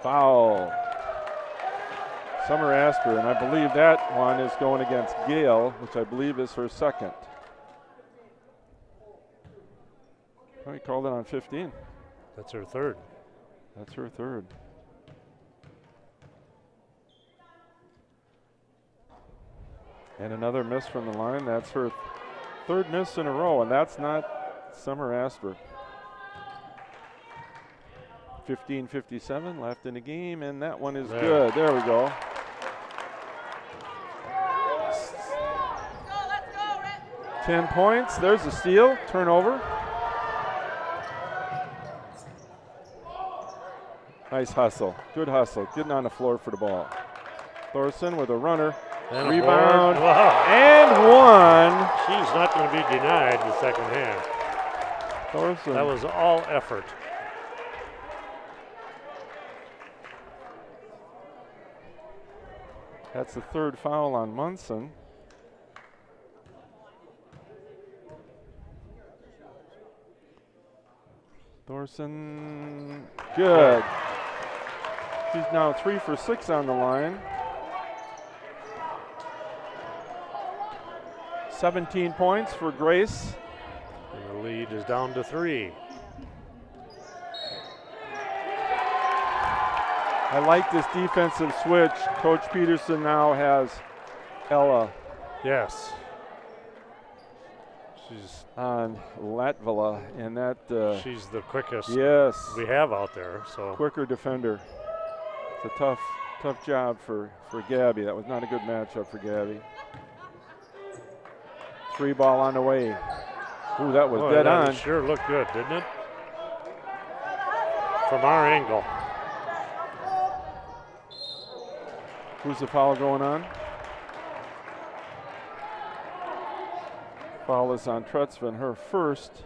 Foul. Summer Asper, and I believe that one is going against Gale, which I believe is her second. Oh, he called it on 15. That's her third. That's her third. And another miss from the line. That's her third miss in a row, and that's not Summer Asper. 15:57 left in the game, and that one is good. There we go. Let's go, Rick. 10 points. There's a steal. Turnover. Nice hustle. Good hustle. Getting on the floor for the ball. Thorson with a runner. And Rebound. Wow. And one. She's not going to be denied the second half. Thorson. That was all effort. That's the third foul on Munson. Thorson, good. She's now 3 for 6 on the line. 17 points for Grace. And the lead is down to 3. I like this defensive switch. Coach Peterson now has Ella. Yes. She's on Latvala, and that she's the quickest we have out there. So quicker defender. It's a tough job for Gabby. That was not a good matchup for Gabby. 3 ball on the way. Ooh, that was dead on. Sure looked good, didn't it? From our angle. Who's the foul going on? Foul is on Trutzman, her first.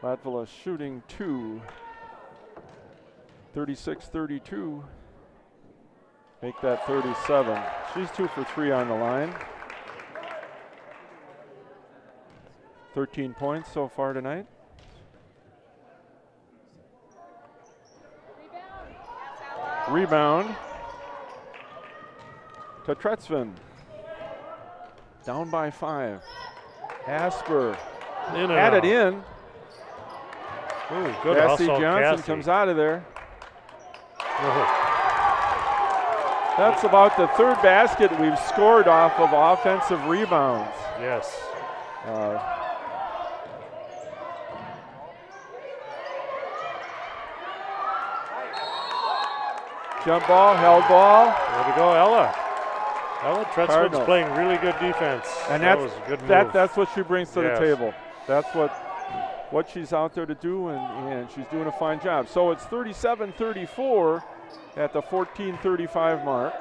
Latvala shooting 2. 36-32. Make that 37. She's 2 for 3 on the line. 13 points so far tonight. Rebound to Tretzven. Down by 5. Asper had it in. Ooh, good Cassie hustle. Johnson comes out of there. That's about the 3rd basket we've scored off of offensive rebounds. Yes. Jump ball, held ball. Way to go, Ella. Ella Tretzman's playing really good defense. And that was a good move. That's what she brings to the table. That's what she's out there to do, and she's doing a fine job. So it's 37-34 at the 14:35 mark.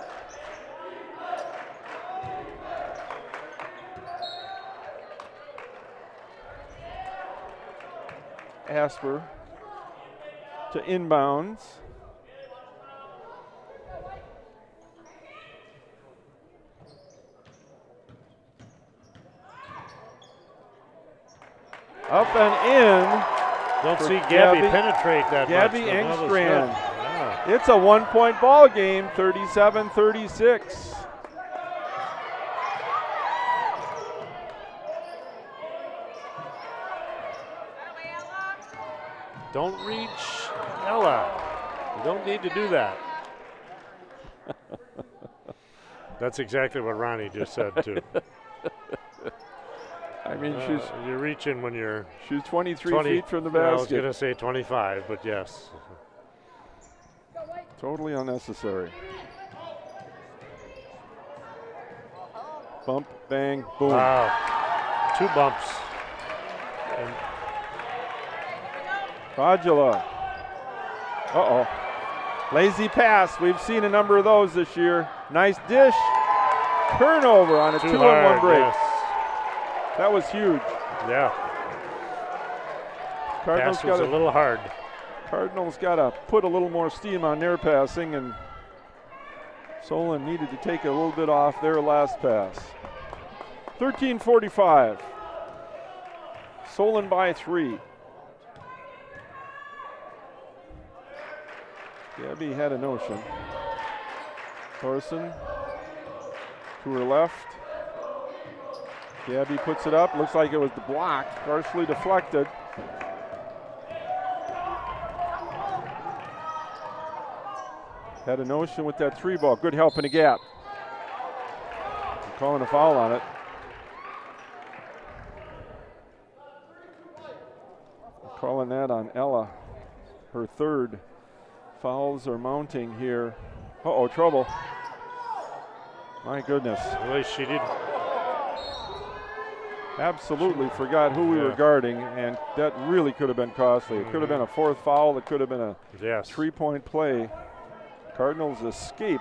Asper to inbounds. Up and in. Don't see Gabby penetrate that Gabby much. Engstrand. Yeah. It's a 1-point ball game, 37-36. Don't reach Ella. You don't need to do that. That's exactly what Ronnie just said, too. I mean, you're reaching when you're... She's 23 feet from the basket. I was going to say 25, but yes. Totally unnecessary. Bump, bang, boom. Wow. 2 bumps. Radula. Uh-oh. Lazy pass. We've seen a number of those this year. Nice dish. Turnover on a 2-on-1 break. Yes. That was huge. Yeah. Cardinals pass was a little hard. Cardinals got to put a little more steam on their passing, and Solon needed to take a little bit off their last pass. 13:45. Solon by 3. Gabby had a notion. Thorson to her left. Gabby puts it up. Looks like it was the block, partially deflected. Had a notion with that 3 ball. Good help in the gap. Calling a foul on it. Calling that on Ella. Her 3rd. Fouls are mounting here. Uh-oh, trouble. My goodness. At least she did. Absolutely forgot who we were guarding, and that really could have been costly. It could have been a 4th foul. It could have been a 3-point play. Cardinals escape.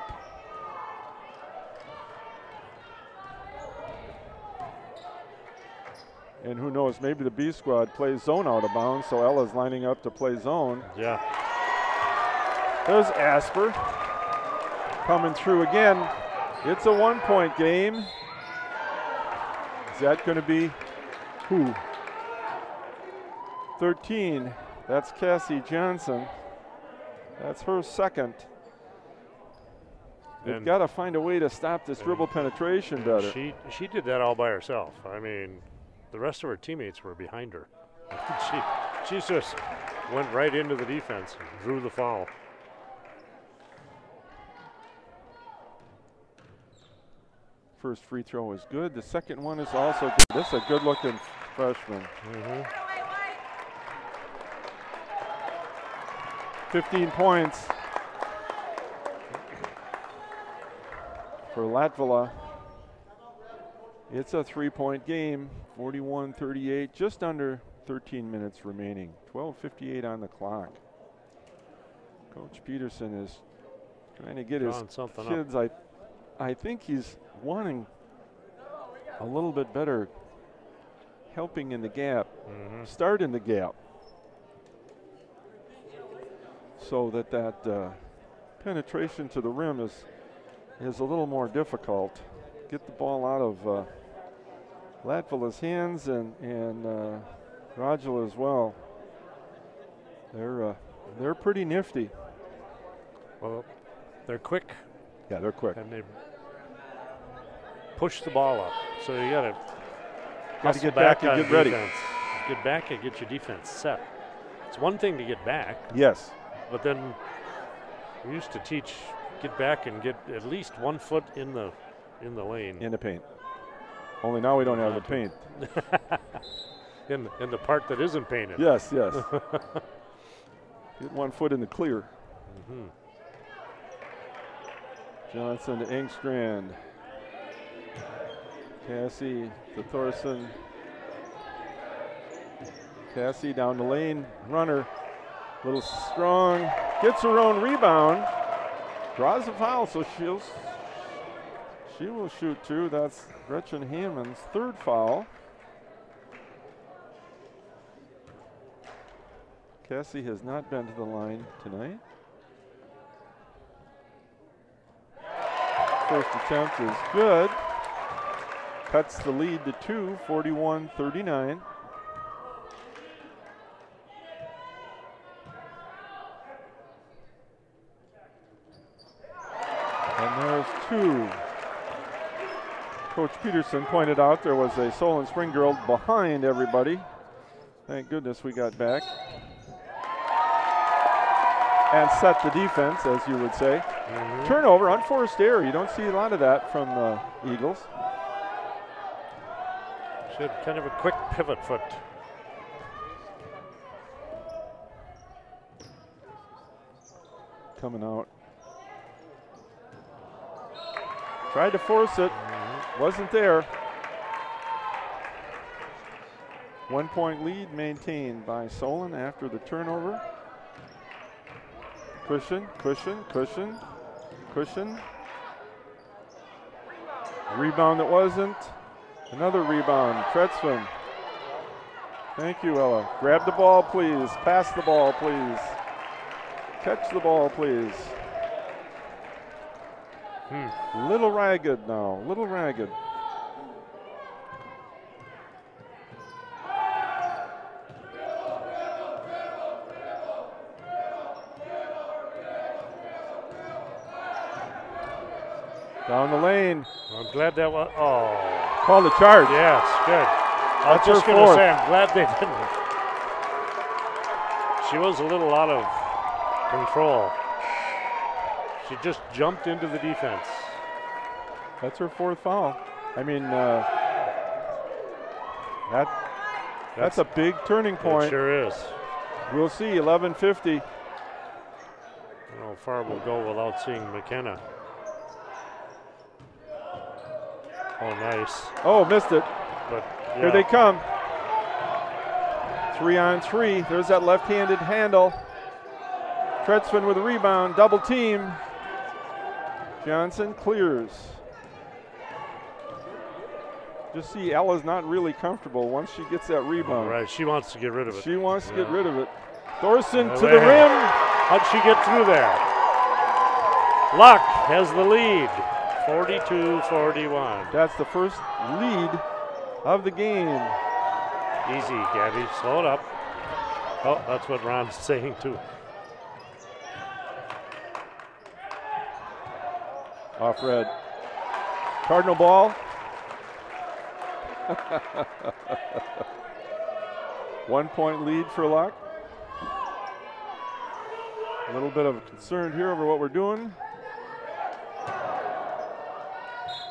And who knows, maybe the B squad plays zone out of bounds, so Ella's lining up to play zone. Yeah. There's Asper coming through again. It's a 1-point game. Is that going to be who? 13. That's Cassie Johnson. That's her 2nd. They've got to find a way to stop this dribble penetration better. She did that all by herself. I mean, the rest of her teammates were behind her. She's just went right into the defense and drew the foul. First free throw is good. The second one is also good. This is a good-looking freshman. 15 points for Latvala. It's a 3-point game, 41-38, just under 13 minutes remaining, 12:58 on the clock. Coach Peterson is trying to get his kids, I think he's wanting a little bit better helping in the gap, start in the gap, so that penetration to the rim is a little more difficult. Get the ball out of Latvala's hands and Rajala as well. They're pretty nifty. Well, they're quick. Yeah, they're quick. And they push the ball up. So you got to get back and get ready. Get back and get your defense set. It's one thing to get back. Yes. But then we used to teach get back and get at least 1 foot in the lane. In the paint. Only now we don't have the paint. in the part that isn't painted. Yes, yes. Get 1 foot in the clear. Johnson to Engstrand. Cassie to Thorson. Cassie down the lane. Runner. Little strong. Gets her own rebound. Draws a foul, so she will shoot two. That's Gretchen Hammond's third foul. Cassie has not been to the line tonight. First attempt is good. Cuts the lead to 2, 41-39. And there's two. Coach Peterson pointed out there was a Solon Spring girl behind everybody. Thank goodness we got back. And set the defense, as you would say. Turnover, unforced error. You don't see a lot of that from the Eagles. She had kind of a quick pivot foot. Coming out. Tried to force it. Wasn't there. 1 point lead maintained by Solon after the turnover. Cushion, cushion, cushion, cushion. Rebound that wasn't. Another rebound. Tretzman. Thank you, Ella. Grab the ball, please. Pass the ball, please. Catch the ball, please. Little ragged now. Little ragged. Down the lane. I'm glad that was. Oh. Call the charge. Yes, good. I was just going to say, I'm glad they didn't. She was a little out of control. She just jumped into the defense. That's her fourth foul. I mean, that's a big turning point. It sure is. We'll see, 11:50. I don't know how far we'll go without seeing McKenna. Oh, nice. Oh, missed it. But yeah. Here they come. 3-on-3. There's that left-handed handle. Tretzman with a rebound. Double team. Johnson clears. Just see Ella's not really comfortable once she gets that rebound. Right, she wants to get rid of it. She wants to get rid of it. Thorson to the rim. How'd she get through there? Luck has the lead. 42-41. That's the first lead of the game. Easy, Gabby. Slow it up. Oh, that's what Ron's saying too. Off red. Cardinal ball. 1 point lead for Luck. A little bit of concern here over what we're doing.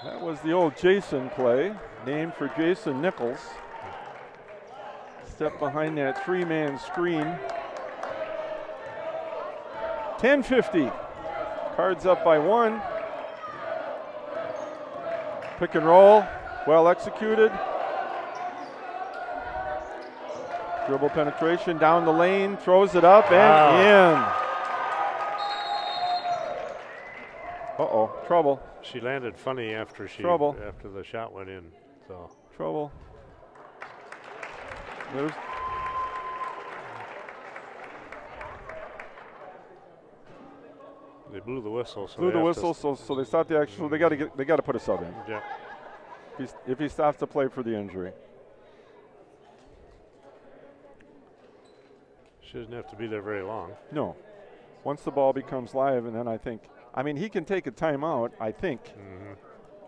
That was the old Jason play, named for Jason Nichols. Step behind that three-man screen. 10-50. Cards up by 1. Pick and roll, well executed. Dribble penetration down the lane, throws it up and in. Uh-oh, trouble. She landed funny after the shot went in. So trouble. They blew the whistle. So so they stopped the action. So they got to put a sub in. Yeah. If he stops to play for the injury. She doesn't have to be there very long. No. Once the ball becomes live, and then I mean, he can take a timeout, I think,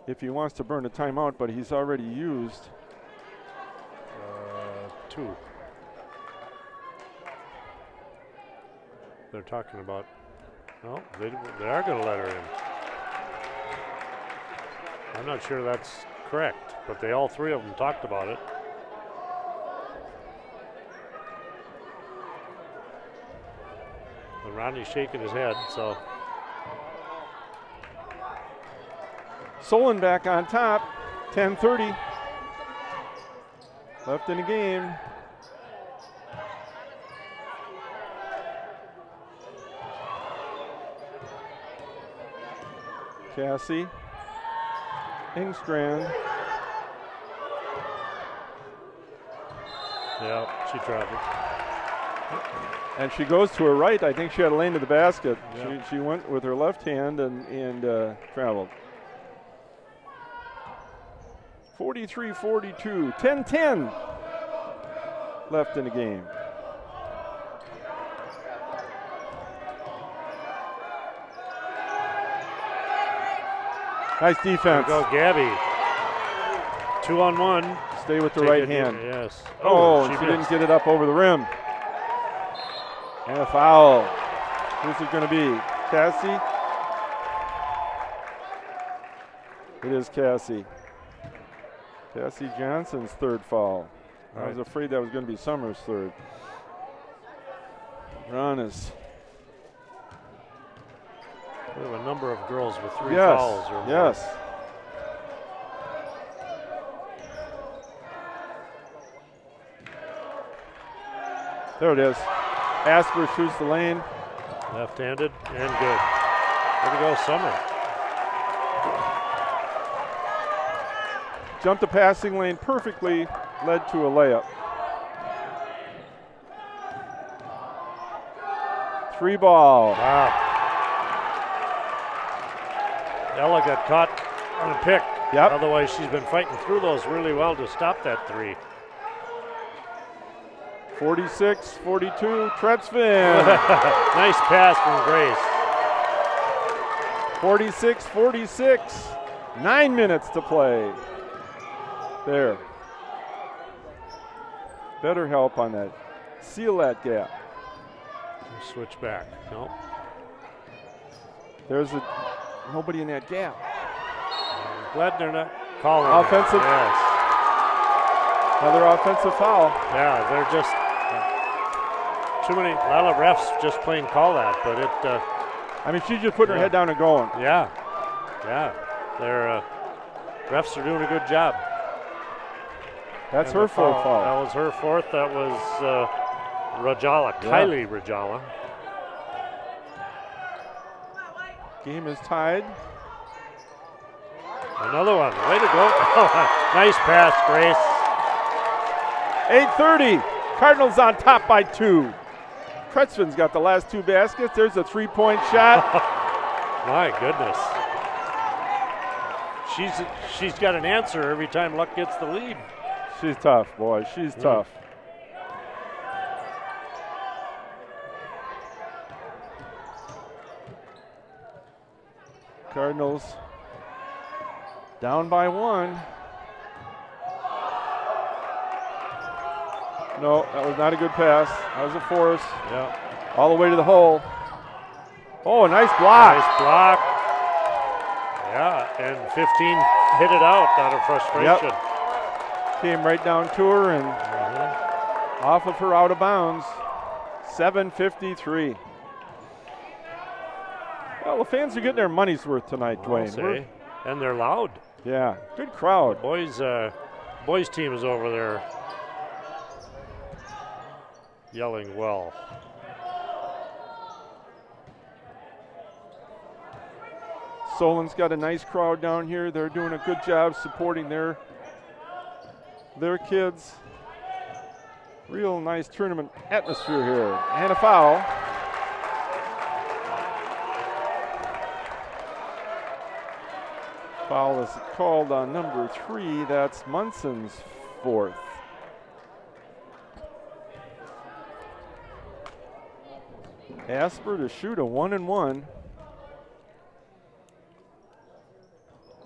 if he wants to burn a timeout, but he's already used 2. They're talking about, well, they are going to let her in. I'm not sure that's correct, but all 3 of them talked about it. And Ronnie's shaking his head, so. Solon back on top, 10:30 left in the game. Cassie, Engstrand. Yeah, she traveled. And she goes to her right. I think she had a lane to the basket. Yeah. She went with her left hand and traveled. 43-42, 10-10 left in the game. Nice defense. There we go, Gabby. 2-on-1. Stay with the right hand. Yes. Oh, she didn't get it up over the rim. And a foul. Who's it going to be? Cassie? It is Cassie. Cassie Johnson's 3rd foul. I was afraid that was going to be Summers' 3rd. Ron is. We have a number of girls with 3 fouls or more. Yes. There it is. Asper shoots the lane. Left-handed and good. There we go, Summer. Jumped the passing lane perfectly, led to a layup. 3 ball. Wow. Ella got caught on a pick. Yep. Otherwise, she's been fighting through those really well to stop that 3. 46-42, Tretzvin. Nice pass from Grace. 46-46, 9 minutes to play. There. Better help on that. Seal that gap. Switch back. Nope. There's nobody in that gap. I'm glad they're not calling offensive. Yes. Another offensive foul. Yeah, they're just too many. A lot of refs just plain call that, but it. I mean, she's just putting her head down and going. Yeah, yeah. Their refs are doing a good job. That's her 4th foul. That was her 4th. That was Rajala, Kylie Rajala. Game is tied. Another one. Way to go. Nice pass, Grace. 8:30. Cardinals on top by 2. Tretzvin's got the last 2 baskets. There's a 3-point shot. My goodness. She's got an answer every time Luck gets the lead. She's tough, boy. She's tough. Cardinals down by 1. No, that was not a good pass. That was a force. Yeah. All the way to the hole. Oh, nice block. Nice block. Yeah, and 15 hit it out of frustration. Yep. Came right down to her and off of her out of bounds. 7:53. Well, the fans are getting their money's worth tonight, Dwayne. And they're loud. Yeah, good crowd. Boys team is over there yelling well. Solon's got a nice crowd down here. They're doing a good job supporting their kids. Real nice tournament atmosphere here. And a foul. Foul is called on number 3. That's Munson's 4th. Asper to shoot a 1-and-1.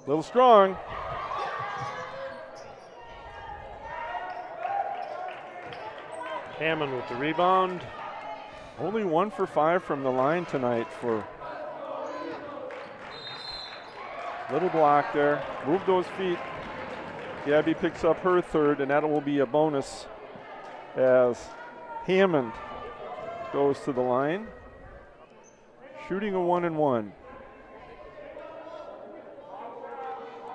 Little strong. Hammond with the rebound. Only 1 for 5 from the line tonight for little block there. Move those feet. Gabby picks up her 3rd, and that will be a bonus as Hammond goes to the line. Shooting a 1-and-1.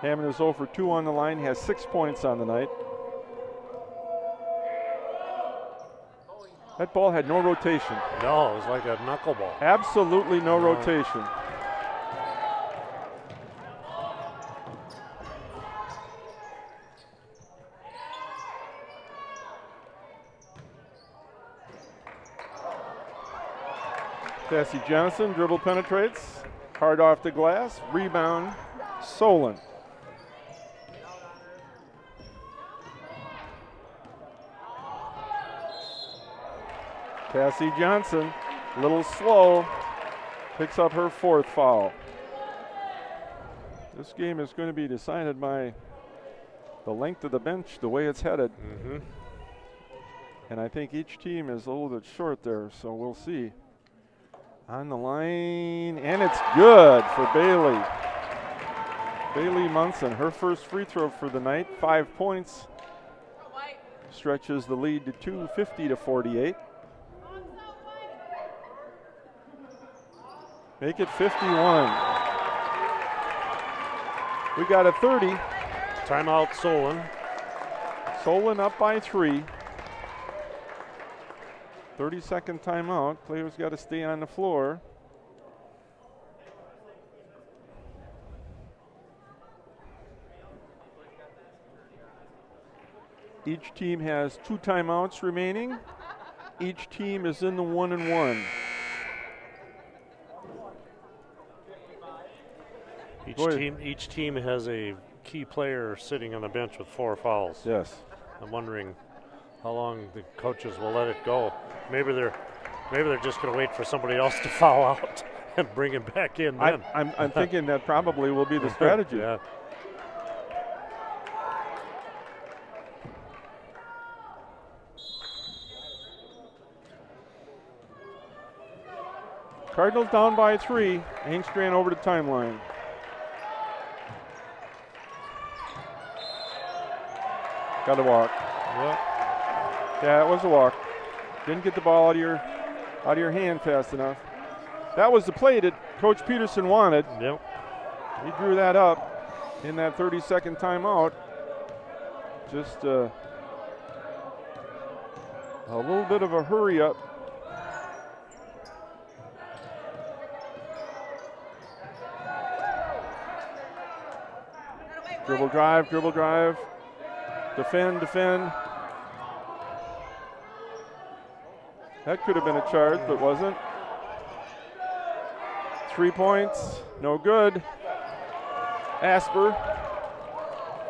Hammond is 0 for 2 on the line. He has 6 points on the night. That ball had no rotation. No, it was like a knuckleball. Absolutely no rotation. Cassie Johnson dribble penetrates. Hard off the glass. Rebound, Solon. Cassie Johnson, a little slow, picks up her 4th foul. This game is going to be decided by the length of the bench, the way it's headed. And I think each team is a little bit short there, so we'll see. On the line, and it's good for Bailey. Bailey Munson, her first free throw for the night, 5 points. Stretches the lead to 50-48. Make it 51. We got a 30. Timeout, Solon. Solon up by 3. 30-second timeout. Players got to stay on the floor. Each team has 2 timeouts remaining. Each team is in the 1-and-1. Each team has a key player sitting on the bench with 4 fouls. Yes. I'm wondering how long the coaches will let it go. Maybe they're just going to wait for somebody else to foul out and bring him back in. Then I'm thinking that probably will be the strategy. Yeah. Cardinals down by 3. Engstrand over the timeline. Got a walk. Yep. Yeah, it was a walk. Didn't get the ball out of your hand fast enough. That was the play that Coach Peterson wanted. Yep. He drew that up in that 30-second timeout. Just a little bit of a hurry up. Dribble drive, dribble drive. Defend, defend. That could have been a charge, but wasn't. 3 points, no good. Asper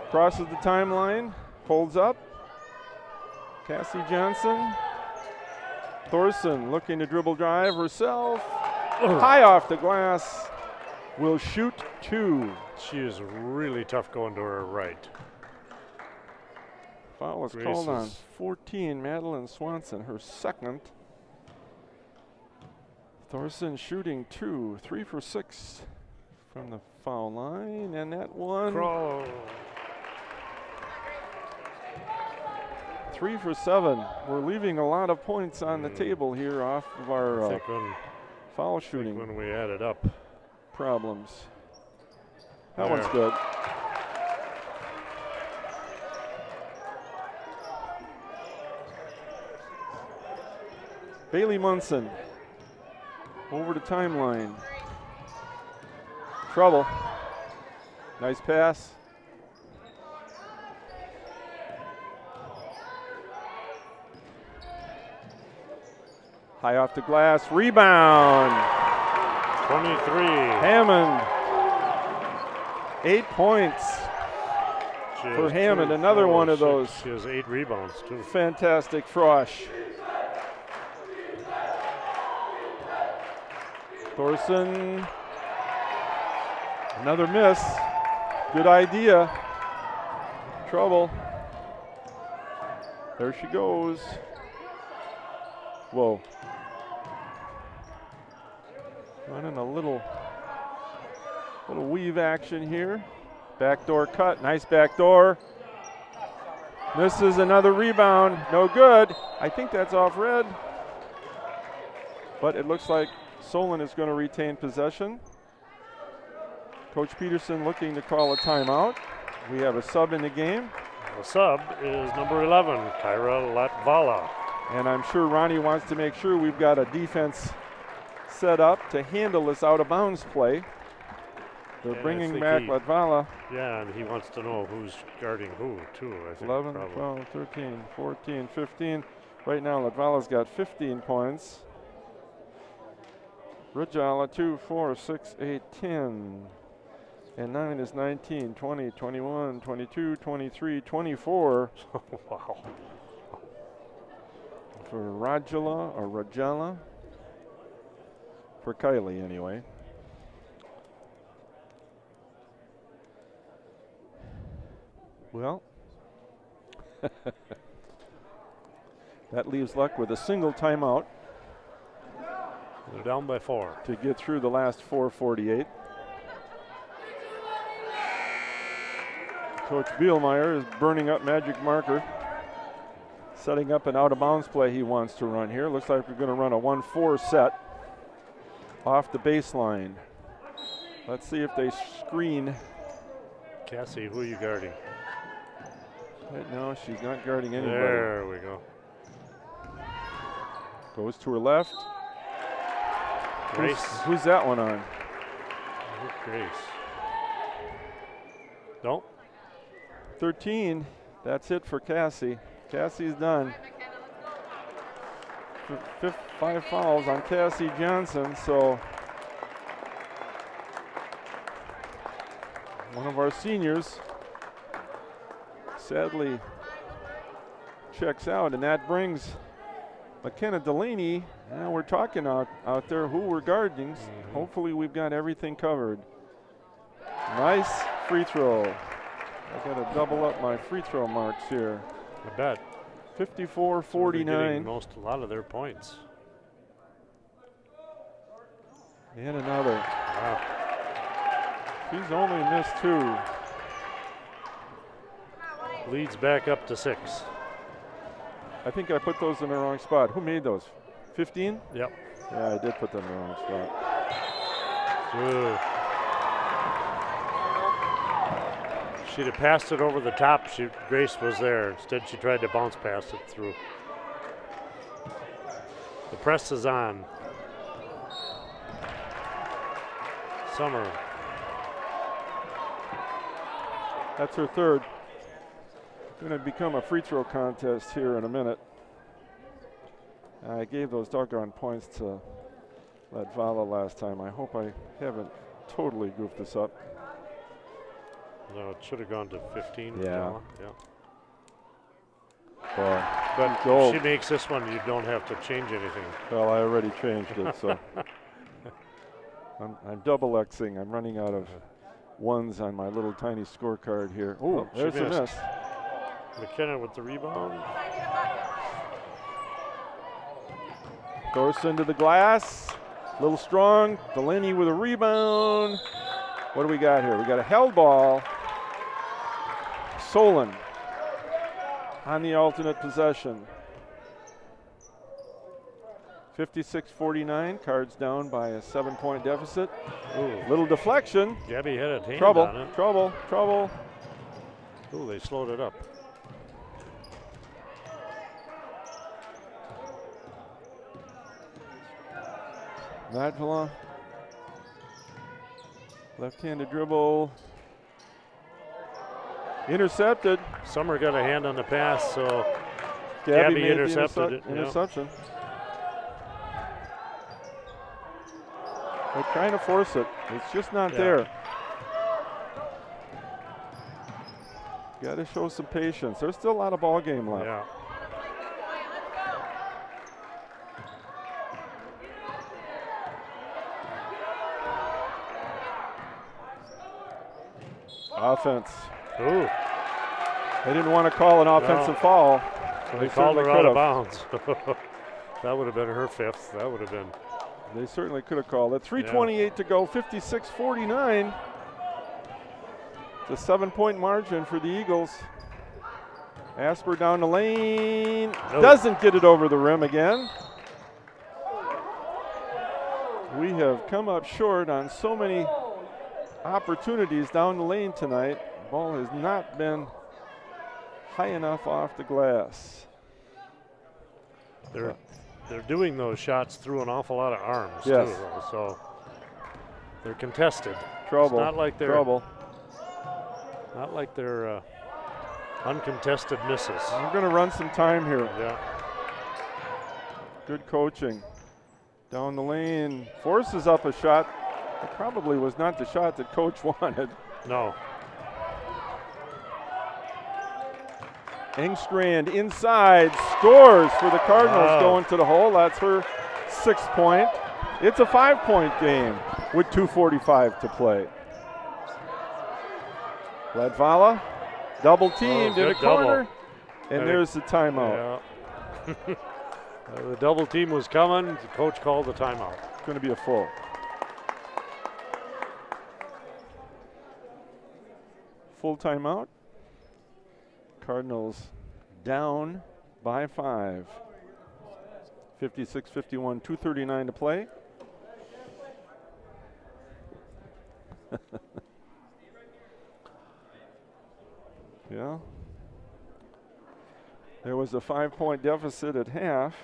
crosses the timeline, holds up. Cassie Johnson. Thorson looking to dribble drive herself. High off the glass. Will shoot 2. She is really tough going to her right. Foul was called on 14, Madeline Swanson, her 2nd. Thorson shooting 2, 3 for 6 from the foul line, and that one. Crow. 3 for 7. We're leaving a lot of points on the table here off of our foul shooting when we add it up. problems. That one's good. Bailey Munson over the timeline. Trouble. Nice pass. High off the glass. Rebound. 23. Hammond. 8 points for Hammond. Another one of those. She has 8 rebounds, too. Fantastic frosh. Thorson. Another miss. Good idea. Trouble. There she goes. Whoa. Running a little weave action here. Backdoor cut. Nice backdoor. Misses another rebound. No good. I think that's off red. But it looks like Solon is going to retain possession. Coach Peterson looking to call a timeout. We have a sub in the game. The sub is number 11, Kyra Latvala. And I'm sure Ronnie wants to make sure we've got a defense set up to handle this out of bounds play. They're bringing back Latvala. Yeah, and he wants to know who's guarding who, too, I think. 11, probably. 12, 13, 14, 15. Right now, Latvala's got 15 points. Rajala, 2, 4, 6, 8, 10. And 9 is 19, 20, 21, 22, 23, 24. Wow. For Rajala. For Kylie, anyway. Well, that leaves Luck with a single timeout. They're down by 4. To get through the last 4:48. Coach Bielmeyer is burning up magic marker. Setting up an out-of-bounds play he wants to run here. Looks like we're going to run a 1-4 set off the baseline. Let's see if they screen. Cassie, who are you guarding? Right now, she's not guarding anybody. There we go. Goes to her left. Grace. Who's that one on? Grace. Nope. 13. That's it for Cassie. Cassie's done. 5 fouls on Cassie Johnson, so one of our seniors sadly checks out, and that brings McKenna Delaney. Now we're talking out there who we're guarding. Hopefully we've got everything covered. Nice free throw. I got to double up my free throw marks here. I bet. 54-49. A lot of their points. And another. Wow. She's only missed 2. Leads back up to 6. I think I put those in the wrong spot. Who made those? 15? Yep. Yeah, I did put them in the wrong spot. Ooh. She'd have passed it over the top. Grace was there. Instead, she tried to bounce pass it through. The press is on. Summer. That's her third. Going to become a free throw contest here in a minute. I gave those doggone points to Latvala last time. I hope I haven't totally goofed this up. No, it should have gone to 15. Yeah. Yeah. But if she makes this one, you don't have to change anything. Well, I already changed it, so. I'm double Xing. I'm running out of ones on my little tiny scorecard here. Ooh, there's a miss. McKenna with the rebound. Thorson to the glass. A little strong. Delaney with a rebound. What do we got here? We got a held ball. Solon on the alternate possession. 56-49, Cards down by a 7-point deficit. Ooh. Little deflection. Gabby had a hand Trouble, on it. trouble. Ooh, they slowed it up. Latvala, left-handed dribble. Intercepted. Summer got a hand on the pass, so Gabby Gabby made the intercepted it. interception. They're trying to force it. It's just not there. Got to show some patience. There's still a lot of ball game left. Yeah. Offense. Ooh. They didn't want to call an offensive foul. So they called her out of bounds. That would have been her fifth. That would have been. They certainly could have called it. 3:28 to go, 56-49. It's a 7-point margin for the Eagles. Asper down the lane. Doesn't get it over the rim again. We have come up short on so many opportunities down the lane tonight. Ball has not been high enough off the glass. They're doing those shots through an awful lot of arms, yes, too, though, so they're contested. Trouble. It's not like they're trouble. Not like they're uncontested misses. We're going to run some time here. Yeah. Good coaching. Down the lane, forces up a shot. It probably was not the shot that coach wanted. No. Engstrand inside, scores for the Cardinals, going to the hole. That's her 6th point. It's a 5-point game with 2:45 to play. Latvala, double teamed in the corner, and there's the timeout. Yeah. The double team was coming. The coach called the timeout. It's going to be a full. Full timeout. Cardinals down by 5. 56-51, 2:39 to play. Yeah. There was a 5-point deficit at half,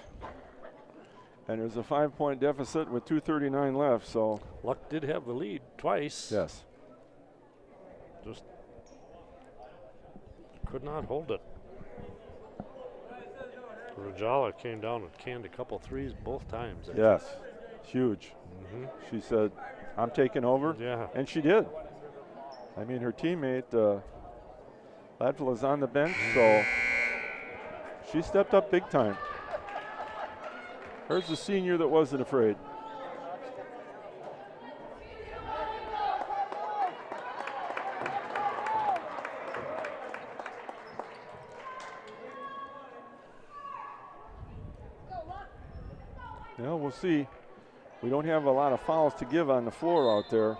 and there's a 5-point deficit with 2:39 left, so. Luck did have the lead twice. Yes. Just could not hold it. Rajala came down and canned a couple threes both times. Yes, huge. She said, I'm taking over. Yeah. And she did. I mean, her teammate, Latvala, is on the bench, so she stepped up big time. Here's the senior that wasn't afraid. Yeah, we'll see. We don't have a lot of fouls to give on the floor out there.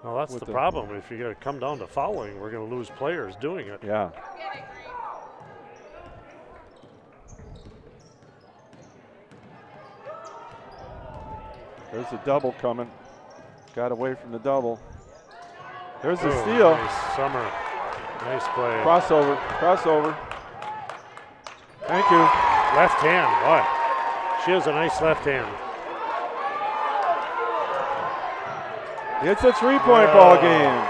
Well, that's the problem. If you're going to come down to fouling, we're going to lose players doing it. Yeah. There's a double coming. Got away from the double. There's a steal. Nice Summer. Nice play. Crossover. Thank you. Left hand, boy. She has a nice left hand. It's a 3-point ball game.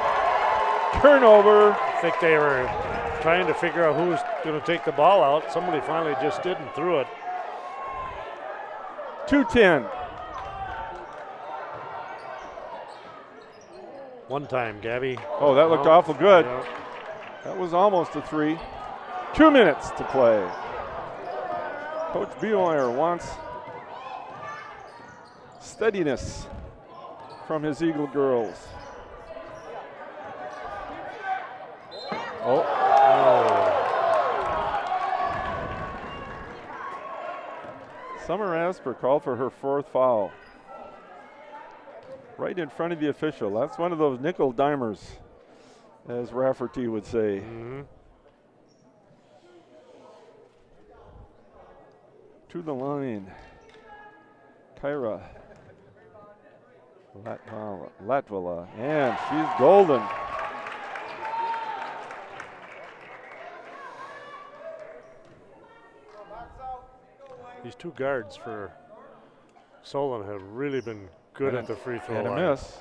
Turnover. I think they were trying to figure out who's going to take the ball out. Somebody finally just did and threw it. 2:10. One time, Gabby. Oh, that looked awful good. Yeah. That was almost a 3. 2 minutes to play. Coach Bielmeyer wants steadiness from his Eagle girls. Summer Asper called for her 4th foul. Right in front of the official. That's one of those nickel dimers, as Rafferty would say. Mm-hmm. To the line, Kyra Latvala, and she's golden. These 2 guards for Solon have really been good at the free throw line. And a miss.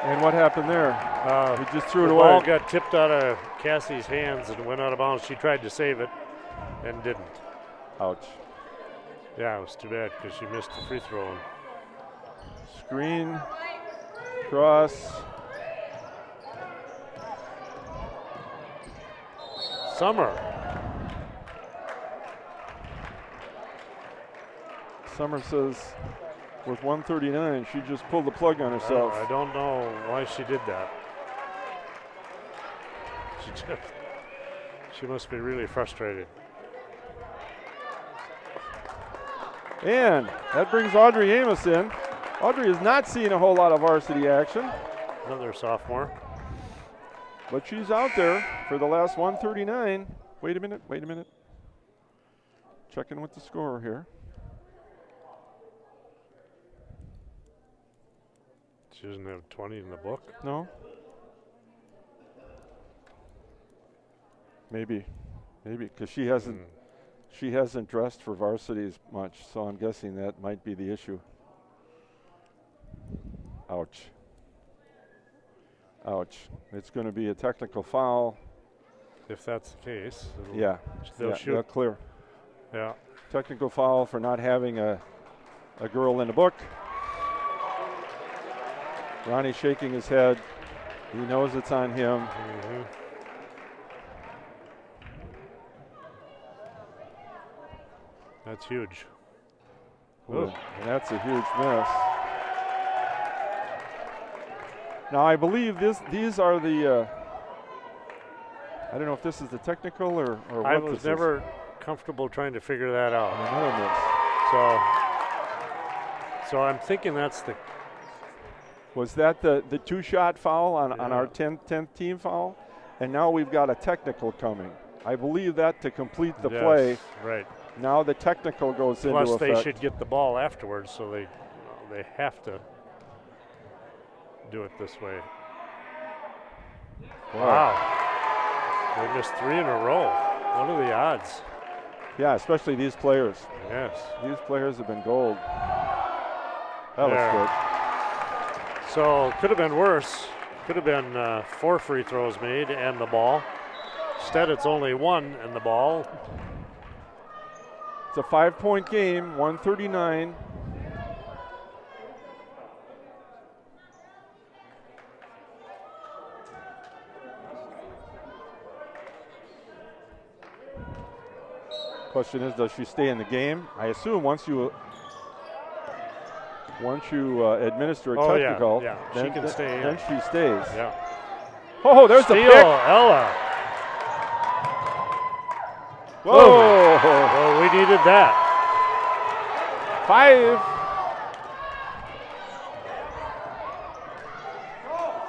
And what happened there? He just threw it away. The ball got tipped out of Cassie's hands and went out of bounds. She tried to save it and didn't. Ouch. Yeah, it was too bad because she missed the free throw. Screen, cross. Summer says with 1:39, she just pulled the plug on herself. I don't know why she did that. She must be really frustrated. And that brings Audrey Amos in. Audrey has not seen a whole lot of varsity action. Another sophomore. But she's out there for the last 1:39. Wait a minute. Checking with the scorer here. She doesn't have 20 in the book? No. Maybe, because she hasn't dressed for varsities much, so I'm guessing that might be the issue. Ouch. It's going to be a technical foul. If that's the case. They'll shoot. They'll clear. Yeah. Technical foul for not having a girl in the book. Ronnie shaking his head. He knows it's on him. Mm-hmm. That's huge. Ooh, and that's a huge miss. Now I believe these are the. I don't know if this is the technical or what. I was never comfortable trying to figure that out. Another miss. So I'm thinking that's the. Was that the 2-shot foul on our 10th team foul? And now we've got a technical coming. I believe that to complete the play. Right. Now the technical goes into effect. Plus they should get the ball afterwards, so they have to do it this way. Wow. They missed 3 in a row. What are the odds? Yeah, especially these players. Yes. These players have been gold. That was good. So it could have been worse. Could have been 4 free throws made and the ball. Instead, it's only 1 and the ball. It's a 5-point game, 139. Question is, does she stay in the game? I assume once you administer a technical, then, she can stay then she stays. Yeah. Oh, there's the pick. Ella. Whoa. Well, we needed that.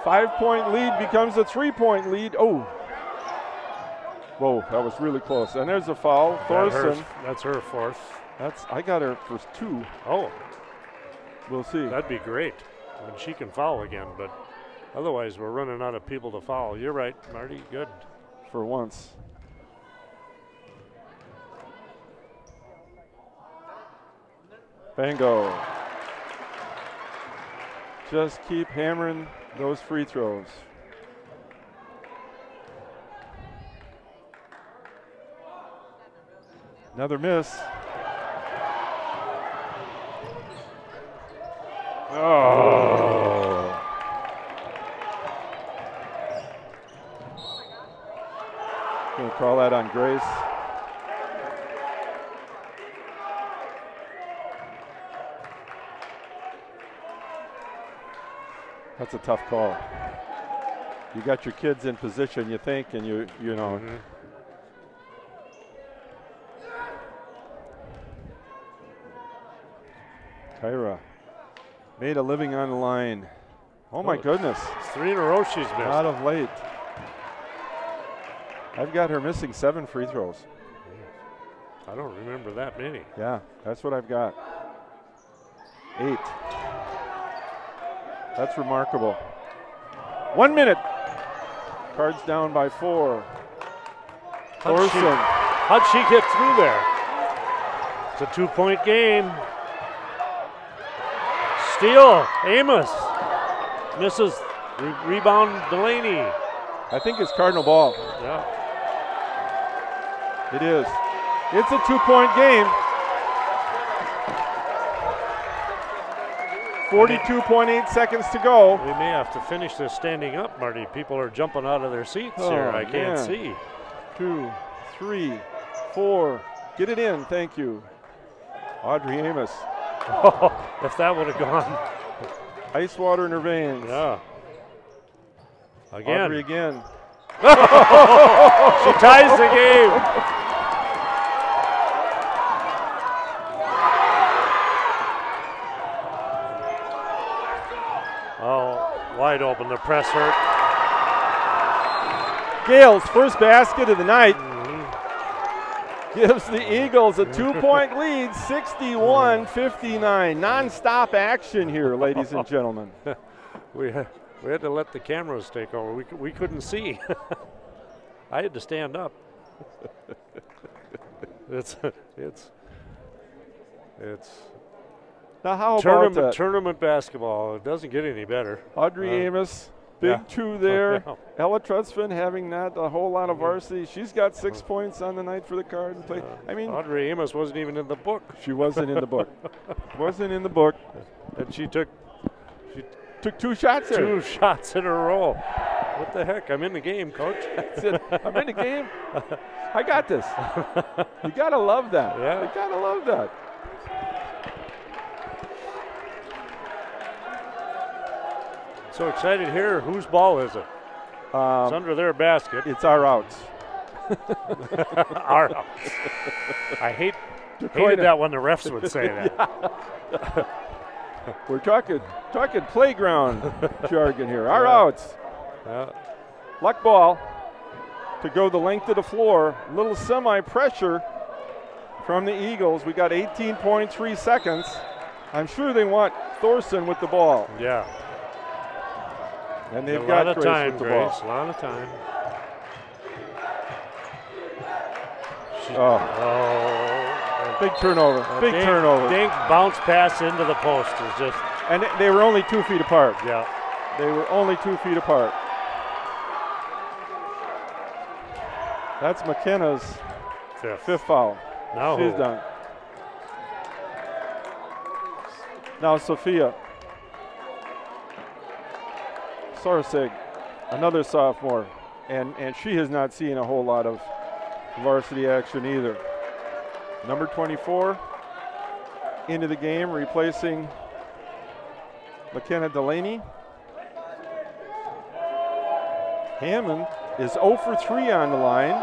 5-point lead becomes a 3-point lead. Oh. Whoa, that was really close. And there's a foul. Thorson. That's her 4th. I got her for 2. Oh. We'll see. That'd be great. I mean, she can foul again, but otherwise we're running out of people to foul. You're right, Marty. Good. For once. Bingo. Just keep hammering those free throws. Another miss. Oh. Gonna call that on Grace. That's a tough call. You got your kids in position, you think, and you know. Mm-hmm. Kyra made a living on the line. Oh my goodness. It's 3 in a row she's missed. Not of late. I've got her missing 7 free throws. I don't remember that many. Yeah, that's what I've got. 8. That's remarkable. 1 minute. Cards down by 4. Thorson. How'd she get through there? It's a 2-point game. Steal, Amos. Misses. Rebound, Delaney. I think it's Cardinal ball. Yeah. It is. It's a 2-point game. 42.8 seconds to go. We may have to finish this standing up, Marty. People are jumping out of their seats here. I can't see. 2, 3, 4. Get it in. Thank you. Audrey Amos. Oh, if that would have gone. Ice water in her veins. Yeah. Again. Audrey again. She ties the game. Oh, wide open. The press hurt. Gale's first basket of the night gives the Eagles a 2-point lead, 61-59. Non-stop action here, ladies and gentlemen. We had to let the cameras take over. We couldn't see. I had to stand up. It's Now how about that? Tournament basketball. It doesn't get any better. Audrey Amos, big 2 there. Yeah. Ella Trutzman having not a whole lot of varsity. She's got 6 points on the night for the card and play. I mean, Audrey Amos wasn't even in the book. She wasn't in the book. Wasn't in the book. And she took 2 shots there. 2 shots in a row. What the heck? I'm in the game, coach. That's it. I'm in the game. I got this. You gotta love that. Yeah. You gotta love that. So excited here. Whose ball is it? It's under their basket. It's our outs. Our outs. I hated that when the refs would say that. We're talking playground jargon here. Our outs. Yeah. Luck ball to go the length of the floor. Little semi-pressure from the Eagles. We got 18.3 seconds. I'm sure they want Thorson with the ball. Yeah. And they've a got lot of Grace time, with the Grace. ball. A lot of time. Big turnover. Big turnover. Dink bounce pass into the post is just. And they were only 2 feet apart. Yeah. They were only 2 feet apart. That's McKenna's fifth foul. Now she's done. Now Sophia Sorsig, another sophomore, and she has not seen a whole lot of varsity action either. Number 24 into the game, replacing McKenna Delaney. Hammond is 0 for 3 on the line.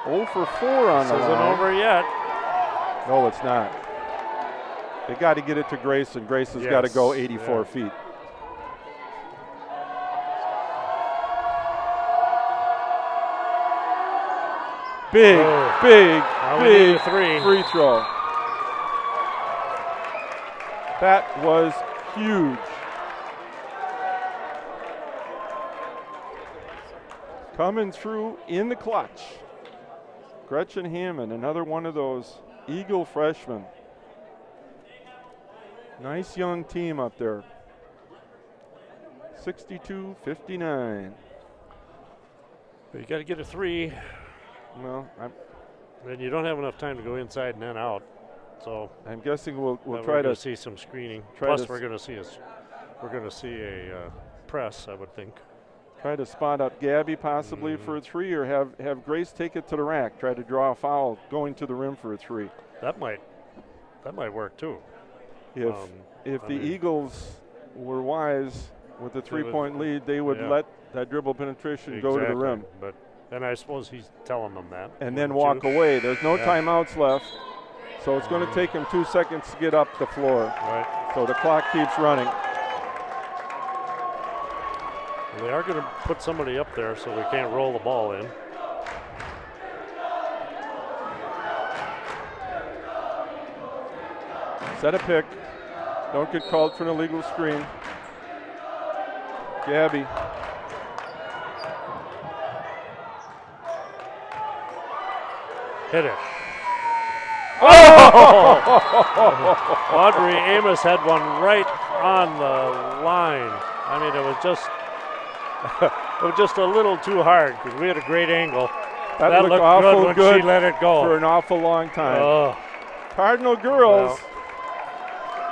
0 for 4 on the line. This isn't over yet. No, it's not. They got to get it to Grace, and Grace has got to go 84 feet. Big free throw. That was huge. Coming through in the clutch. Gretchen Hammond, another one of those Eagle freshmen. Nice young team up there. 62-59. You got to get a 3. Well, and you don't have enough time to go inside and then out. So I'm guessing we'll try to to see some screening. Plus, we're going to see a press, I would think. Try to spot up Gabby possibly for a 3, or have Grace take it to the rack. Try to draw a foul going to the rim for a 3. That might work too. If the Eagles were wise with the 3-point lead, they would let that dribble penetration go to the rim. But then I suppose he's telling them that. And then walk away. There's no timeouts left. So it's going to take him 2 seconds to get up the floor. Right. So the clock keeps running. They are going to put somebody up there so they can't roll the ball in. Set a pick. Don't get called for an illegal screen. Gabby. Hit it. Oh! Audrey Amos had one right on the line. I mean, it was just a little too hard because we had a great angle. That looked looked awful when good she let it go for an awful long time. Oh. Cardinal girls,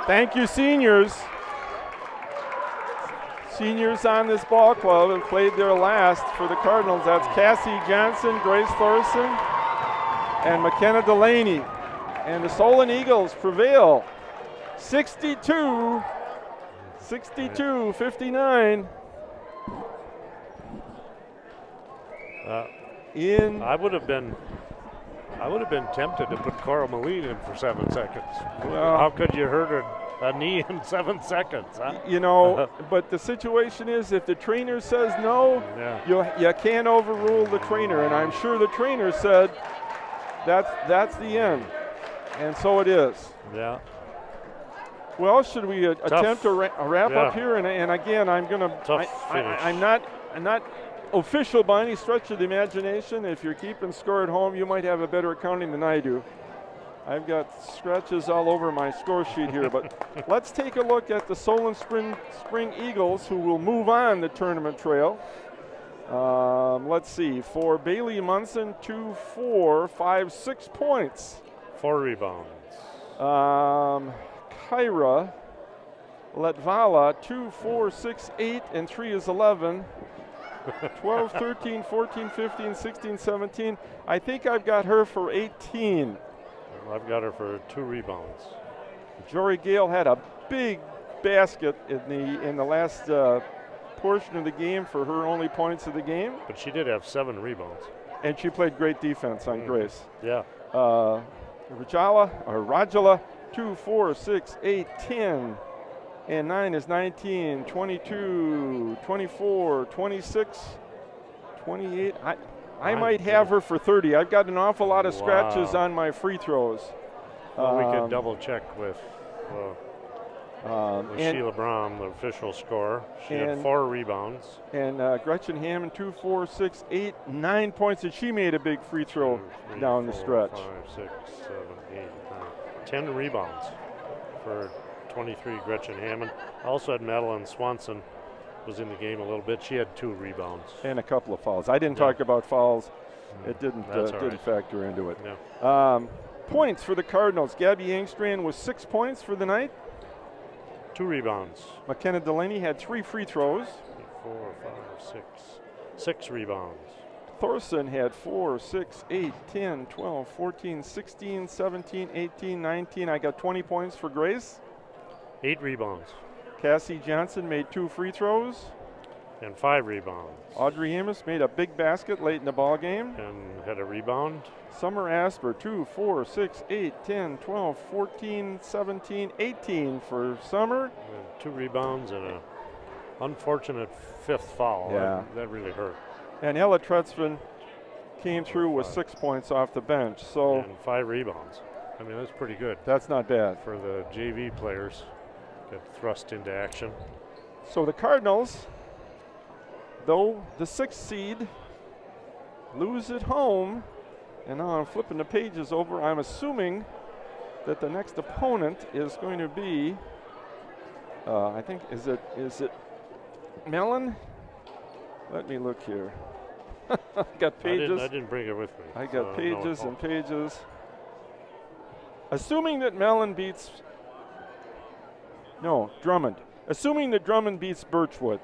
thank you, seniors. Seniors on this ball club have played their last for the Cardinals. That's Cassie Johnson, Grace Thorson, and McKenna Delaney. And the Solon Eagles prevail 62-59. I would have been tempted to put Cora Moline in for 7 seconds. Well, how could you hurt a knee in 7 seconds? Huh? You know, but the situation is, if the trainer says no, you can't overrule the trainer. And I'm sure the trainer said that's the end, and so it is. Yeah. Well, should we attempt to wrap up here? And again, I'm not official by any stretch of the imagination. If you're keeping score at home, you might have a better accounting than I do. I've got scratches all over my score sheet here, but let's take a look at the Solon Spring Eagles, who will move on the tournament trail. Let's see, for Bailey Munson, 2, 4, 5, 6 points. 4 rebounds. Kyra Latvala, 2, 4, 6, 8, and 3 is 11. 12, 13, 14, 15, 16, 17. I think I've got her for 18. I've got her for 2 rebounds. Jory Gale had a big basket in the last portion of the game for her only points of the game. But she did have 7 rebounds. And she played great defense on Grace. Yeah. Rajala, 2, 4, 6, 8, 10. And 9 is 19, 22, 24, 26, 28. I might have her for 30. I've got an awful lot of scratches on my free throws. Well, we could double check with Sheila Brom, the official score. She had 4 rebounds. And Gretchen Hammond, 2, 4, 6, 8, 9 points, and she made a big free throw down the stretch. 5, 6, 7, 8, 9. 10 rebounds for 23, Gretchen Hammond. Also had Madeline Swanson was in the game a little bit. She had 2 rebounds. And a couple of fouls. I didn't talk about fouls. It didn't factor into it. Yeah. Points for the Cardinals. Gabby Engstrand was 6 points for the night. 2 rebounds. McKenna Delaney had 3 free throws. 4, 5, 6. 6 rebounds. Thorson had 4, 6, 8, 10, 12, 14, 16, 17, 18, 19. I got 20 points for Grace. 8 rebounds. Cassie Johnson made 2 free throws. And 5 rebounds. Audrey Amos made a big basket late in the ball game. And had a rebound. Summer Asper, 2, 4, 6, 8, 10, 12, 14, 17, 18 for Summer. And 2 rebounds and an unfortunate 5th foul. Yeah. That really hurt. And Ella Tretzman came through with 6 points off the bench. So and 5 rebounds. I mean, that's pretty good. That's not bad. For the JV players that thrust into action. So the Cardinals, though the 6th seed, lose at home. And now I'm flipping the pages over. I'm assuming that the next opponent is going to be, I think, is it Mellon? Let me look here. I got pages. I didn't bring it with me. I got pages and pages. Assuming that Mellon beats, Drummond. Assuming that Drummond beats Birchwood,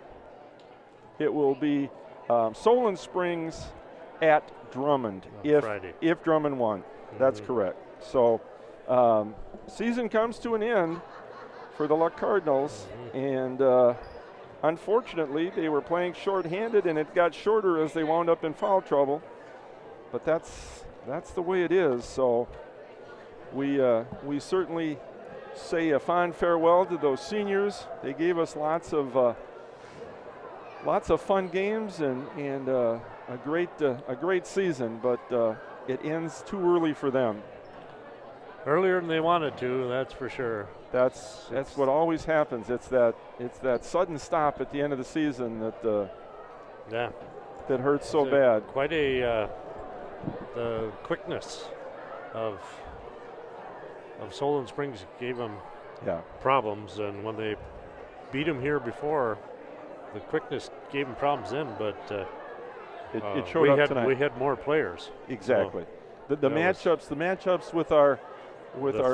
it will be Solon Springs at Drummond if Drummond won. That's correct. So season comes to an end for the Luck Cardinals, and unfortunately they were playing short-handed, and it got shorter as they wound up in foul trouble. But that's the way it is. So we certainly say a fond farewell to those seniors. They gave us lots of fun games and a great season, but it ends too early for them. Earlier than they wanted to, that's for sure. That's what always happens. It's that sudden stop at the end of the season that that hurts so bad. Quite the quickness of Solon Springs gave them problems, and when they beat them here before, the quickness gave them problems then. But it showed up tonight. We had more players. Exactly. So the matchups with our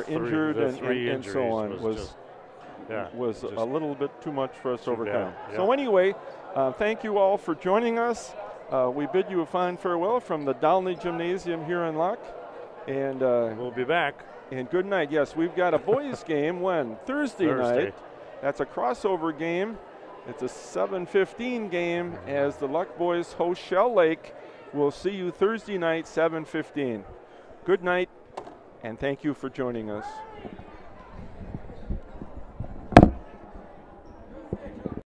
injured and so on was a little bit too much for us to overcome. Yeah. So anyway, thank you all for joining us. We bid you a fine farewell from the Dolney Gymnasium here in Luck, and we'll be back. And good night. Yes, we've got a boys game when Thursday night. That's a crossover game. It's a 7:15 game as the Luck boys host Shell Lake. We'll see you Thursday night, 7:15. Good night, and thank you for joining us.